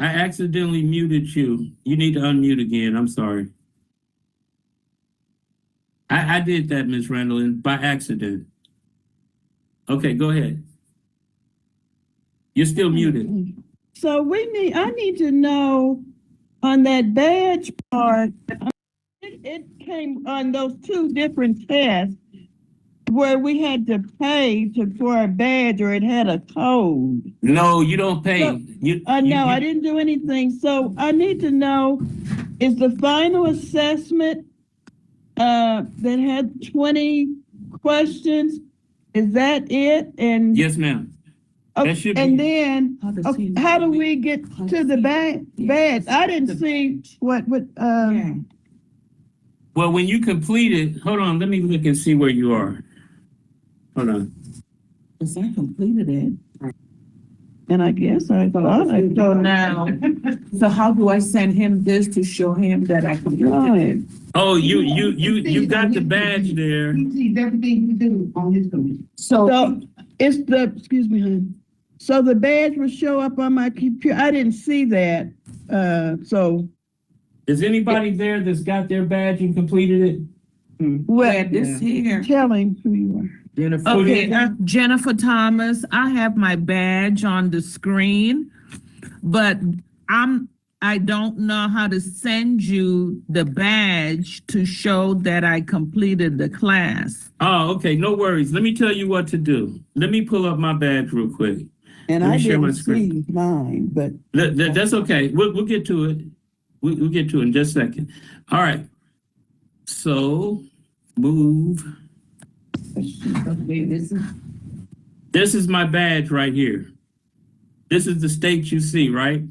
I accidentally muted you. You need to unmute again. I'm sorry. I did that, Miss Randall, by accident. Okay, go ahead. You're still muted. So I need to know on that badge part, it came on those two different tests where we had to pay for a badge or it had a code. No, you don't pay. No, I didn't do anything. So I need to know, is the final assessment that had 20 questions, is that it? And Yes, ma'am. okay, that should be- and then how do we get to the badge? I didn't see what Well, when you complete it, hold on, let me look and see where you are. Hold on. Because I completed it. and I guess I thought I So now, so how do I send him this to show him that I completed it? right. Oh, you got the badge there. he sees everything we do on his computer. So it's excuse me, honey. So the badge will show up on my computer. I didn't see that. So Is anybody there that's got their badge and completed it? well, Yeah, this here. tell him who you are. Okay, Jennifer Thomas, I have my badge on the screen, but I don't know how to send you the badge to show that I completed the class. Oh, okay, no worries. Let me tell you what to do. Let me pull up my badge real quick. And Let me I share my didn't screen. see mine, but. That's okay. We'll get to it. We'll get to it in just a second. All right. So move. Okay, This is my badge right here. This is the state you see, right?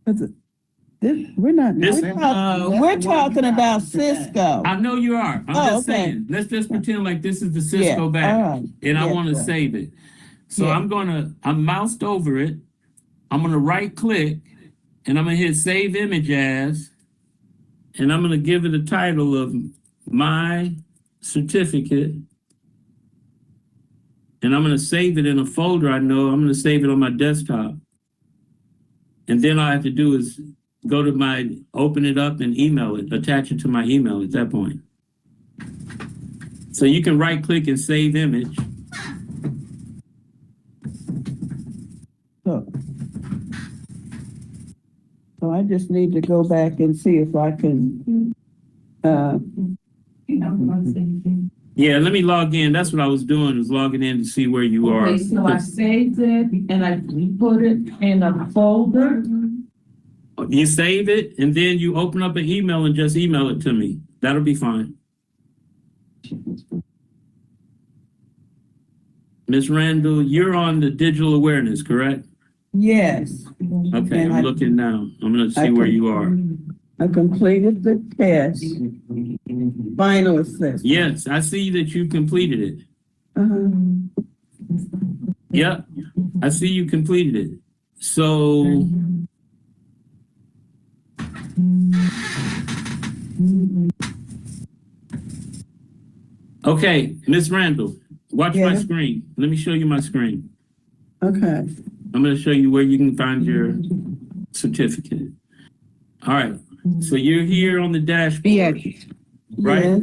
We're not, we're talking about Cisco. I know you are. I'm just okay. saying. Let's just pretend like this is the Yeah, Cisco badge, all right. and I Yes, want to sir. save it. So Yeah. I'm moused over it. I'm gonna right click, and I'm gonna hit Save Image As, and I'm gonna give it a title of My Certificate, and I'm gonna save it in a folder. I know I'm gonna save it on my desktop, and then all I have to do is go to open it up and email it, attach it to my email at that point. So you can right click and save image. So I just need to go back and see if I can, Yeah, let me log in. That's what I was doing, was logging in to see where you are. Okay, so I saved it and I put it in a folder. You save it and then you open up an email and just email it to me. That'll be fine. Ms. Randall, you're on the digital awareness, correct? yes. Okay, And I'm looking now. I'm gonna see where you are. I completed the test. Final assessment. Yes, I see that you completed it. Uh-huh. Yep, I see you completed it. So okay, Ms. Randall, watch my Yeah. screen. Let me show you my screen. Okay. I'm going to show you where you can find your certificate. All right. So you're here on the dashboard, Beatrice. right? Yes.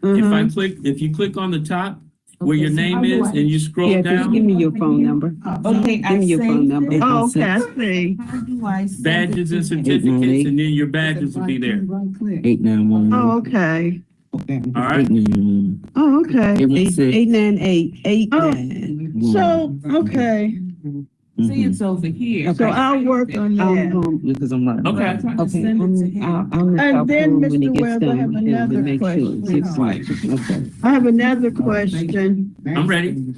If you click on the top where your name is and you scroll Beatrice, give down, me your phone number. Okay, Give me your phone number. Oh, okay, I see. How do I send badges it and to you? certificates, and then your badges will be there. 891. Oh, okay. All right. 891. Oh, okay. 898 89. So, okay, See, it's over here. so I'll work on that. Because I'm not. Okay. Okay, Send it to him. I'll And then, when he Mr. gets Wells, I done, have and we'll another make sure question. it's right. Okay. I have another question. I'm ready.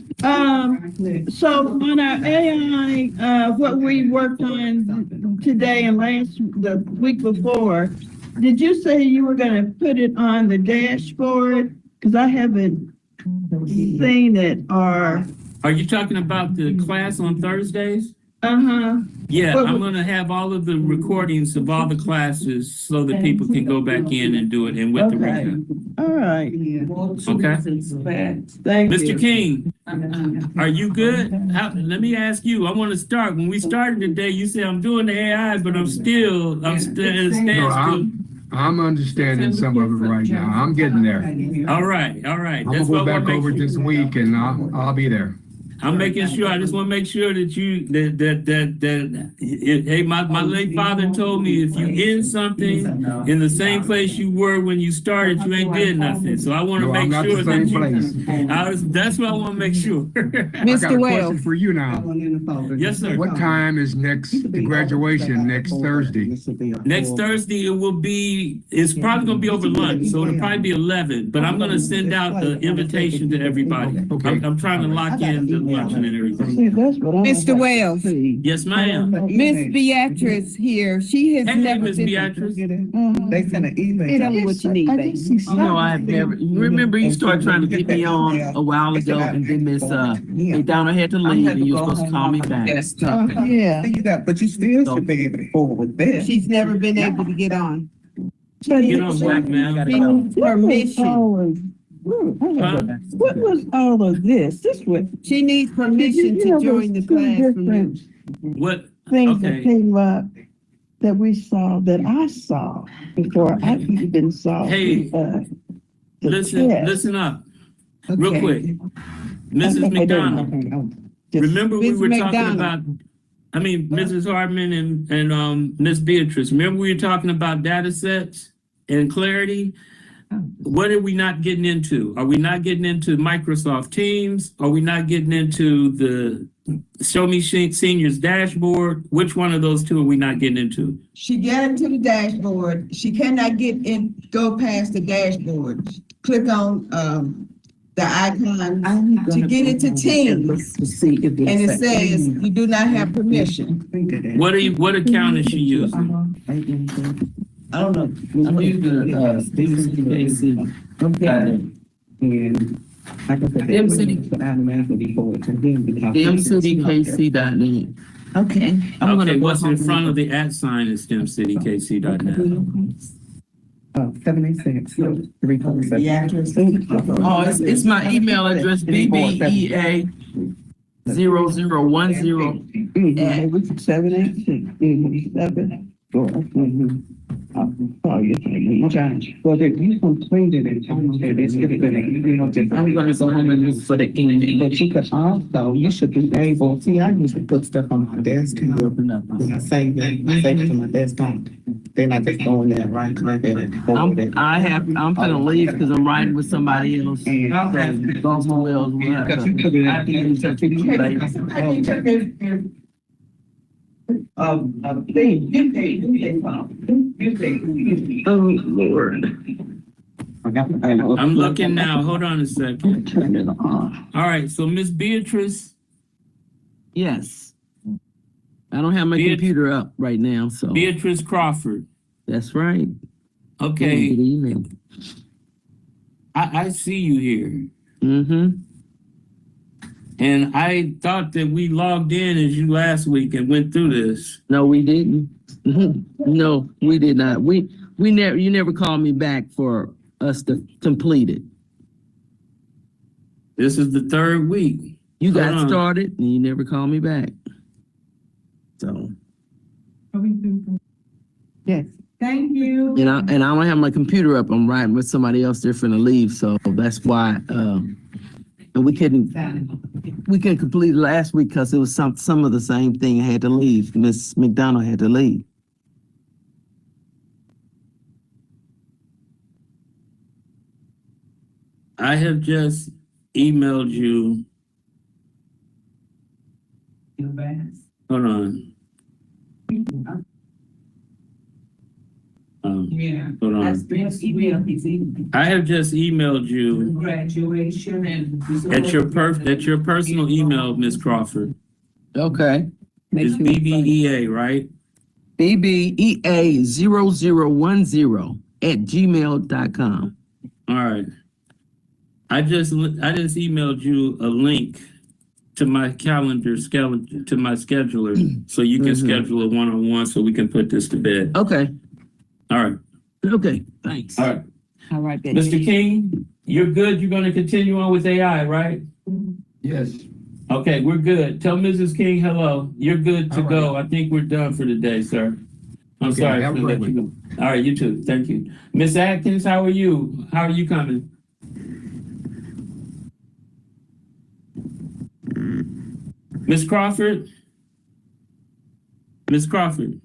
So on our AI, what we worked on today and the week before, did you say you were gonna put it on the dashboard? Cause I haven't seen it or, Are you talking about the class on Thursdays? uh-huh, Yeah, Well, I'm going to have all of the recordings of all the classes so that people can go back in and do it and with the Okay. recap. all right, Okay. thank Mr. you. King, are you good? Let me ask you. I want to start. When we started today, you said I'm doing the AI, but I'm still No, standstill. I'm understanding some of it right now. I'm getting there. All right. I'm That's gonna what go I back want over to it make this week and I'll be there. I'm making sure. I just want to make sure that hey, my late father told me if you end something in the same place you were when you started, you ain't did nothing. So I want to No, I'm make not sure the that same you. place. That's what I want to make sure. I got a Mr. question Wells. for you now. Yes, sir. What time is the graduation next Thursday? Next Thursday, it's probably going to be over lunch, so it'll probably be 11, but I'm going to send out the invitation to everybody. Okay. I'm trying to lock in the luncheon and everything. See, that's what I'm. Mr. Wells, Yes, ma'am. Miss Beatrice here, she has Hey, never Miss been. Beatrice. They sent an email. Tell me what you need, baby. No, I have never. Remember, you started trying to get me on a while ago, and then Miss Donna had to leave, and you were supposed to call me back. Yeah. But you still should be able to forward this. She's never been able to get on. Get on, black man. She needs permission. What was all of this? This was. She needs permission to join the class from you. What? Things that Okay. came up that we saw, that I saw before I even saw. Hey, the Listen test. up. Real quick, Mrs. McDonald, remember we Ms. were talking McDonald. about, Mrs. Hartman and Ms. Beatrice, remember we were talking about data sets and clarity? What are we not getting into? Are we not getting into Microsoft Teams? Are we not getting into the Show Me Seniors dashboard? Which one of those two are we not getting into? She got into the dashboard. She cannot go past the dashboard. Click on, the icon to get into Teams. And it says you do not have permission. What account is she using? I don't know. I'm using MCDKC. MCDKC.net. Okay. Okay, what's in front of the @ sign is STEMCityKC.net. 786. The address. Oh, it's my email address, BBEA0010. 786. Oh, you well, you completed it. I'm gonna go home and look for the email. But you could also, you should be able, see, I used to put stuff on my desk. When I save it to my desk, then I just go in there, right, click it and forward it. I'm gonna leave because I'm riding with somebody else. So, go somewhere else. Because you put it I can get in touch with you later. Oh, Lord. I'm looking now. Hold on a second. Turn it off. All right, so Miss Beatrice, Yes. I don't have my computer up right now, so Beatrice Crawford. that's right. Okay, Get the email. I see you here. Mm-hmm. And I thought that we logged in as you last week and went through this. No, we didn't. No, we did not. You never called me back for us to complete it. This is the third week. You Hold got on. started and you never called me back. So, Yes. Thank you. and I don't have my computer up. I'm riding with somebody else. They're finna leave, so that's why. And we couldn't complete it last week because it was some of the same thing. I had to leave. Miss McDonald had to leave. I have just emailed you. Hold on. Hold on. I have just emailed you Graduation and. at your personal email, Miss Crawford. Okay. It's BBEA, right? BBEA0010 @gmail.com. All right. I just emailed you a link to my calendar, to my scheduler, so you can schedule a one-on-one so we can put this to bed. Okay. All right. Okay. Thanks. All right. All right, then. Mr. King, you're good. You're going to continue on with AI, right? Yes. Okay, we're good. Tell Mrs. King hello. You're good to All right. go. I think we're done for the day, sir. I'm Okay, sorry have to a let great you go. All right, you too. Thank you. Miss Atkins, how are you? How are you coming? Miss Crawford? Miss Crawford?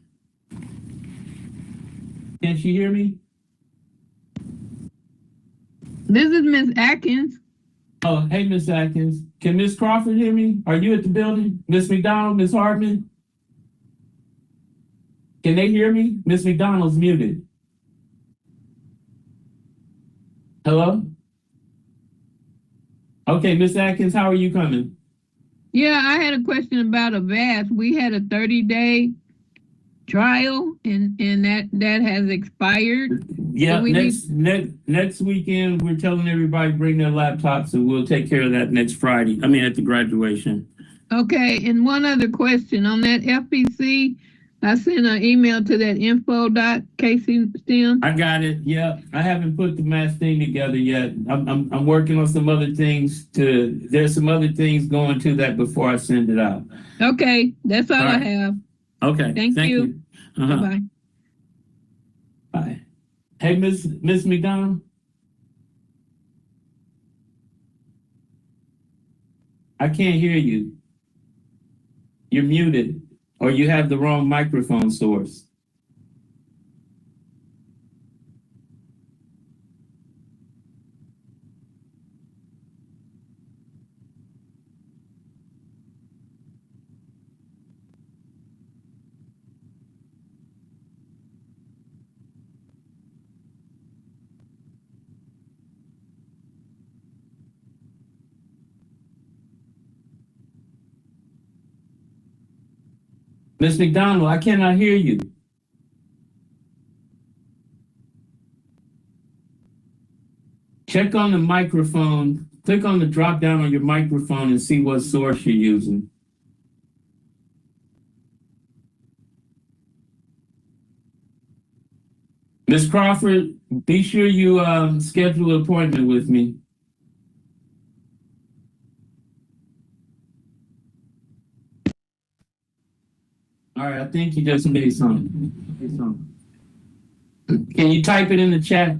Can she hear me? This is Miss Atkins. Oh, hey, Miss Atkins. Can Miss Crawford hear me? Are you at the building? Miss McDonald, Miss Hartman? Can they hear me? Miss McDonald's muted. Hello? Okay, Miss Atkins, how are you coming? Yeah, I had a question about a VAS. We had a 30-day trial and that has expired. Yeah, So we next weekend, we're telling everybody bring their laptops and we'll take care of that next Friday. I mean, at the graduation. Okay, and one other question on that FPC. I sent an email to that info.kcstem. I got it. Yeah, I haven't put the mass thing together yet. I'm working on some other things there's some other things going to that before I send it out. Okay, that's all I right. have. Okay. Thank you. Uh-huh. Bye-bye. Bye. Hey, Miss McDonald. I can't hear you. You're muted, or you have the wrong microphone source. Miss McDonald, I cannot hear you. Check on the microphone, click on the drop down on your microphone and see what source you're using. Miss Crawford, be sure you schedule an appointment with me. All right, I think you just made something. Can you type it in the chat?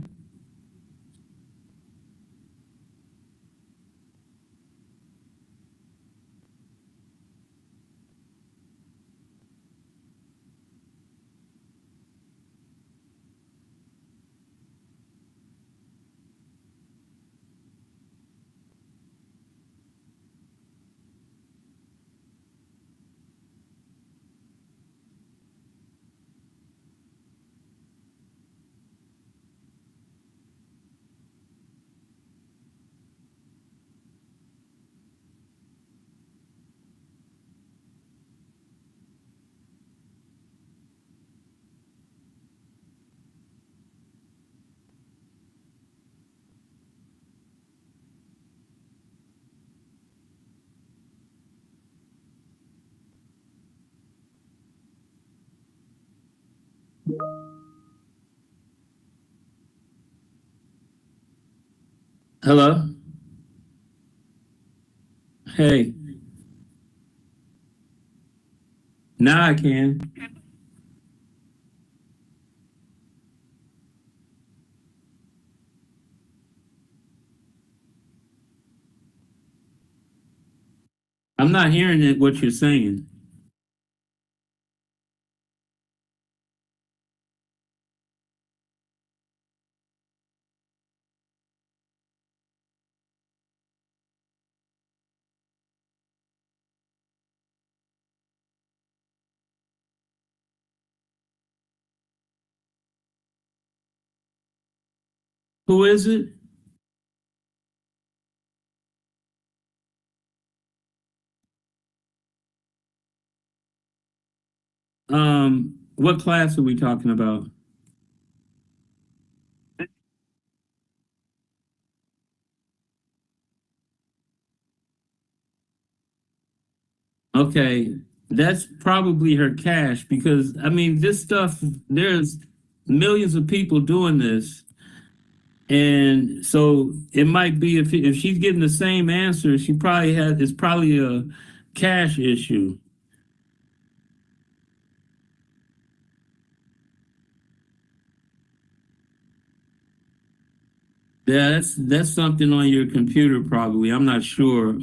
Hello? Hey, now I can. I'm not hearing it, what you're saying. Who is it? What class are we talking about? Okay, that's probably her cash because I mean this stuff, there's millions of people doing this. And so it might be if she's getting the same answer, she probably has it's probably a cash issue. Yeah, that's something on your computer probably. I'm not sure.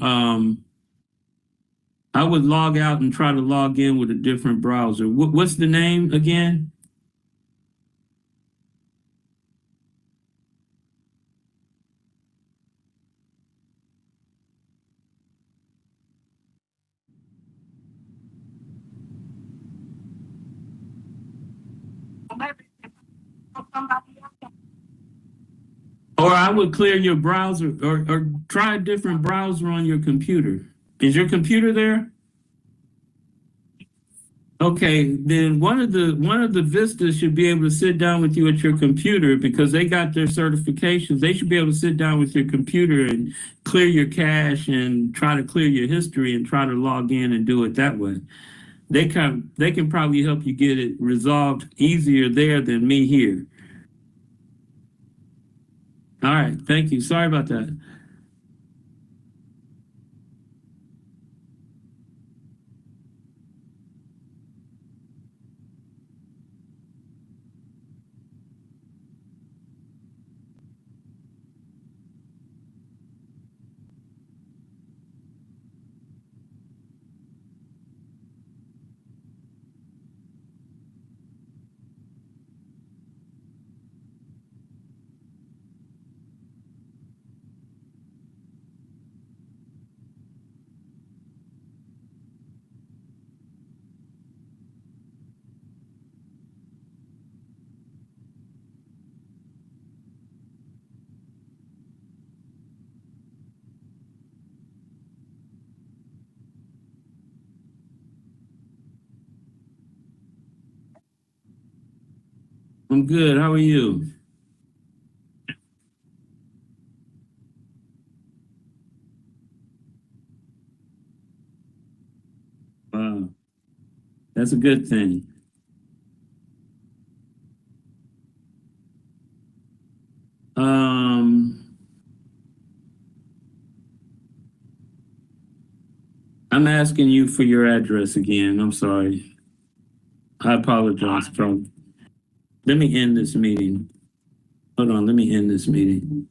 I would log out and try to log in with a different browser. What's the name again? Or I would clear your browser or try a different browser on your computer. Is your computer there? Okay, then one of the Vistas should be able to sit down with you at your computer because they got their certifications. They should be able to sit down with your computer and clear your cache and try to clear your history and try to log in and do it that way. They can probably help you get it resolved easier there than me here. All right, thank you. Sorry about that. I'm good. How are you? Wow. That's a good thing. I'm asking you for your address again. I'm sorry. I apologize, bro. Let me end this meeting. Hold on, let me end this meeting.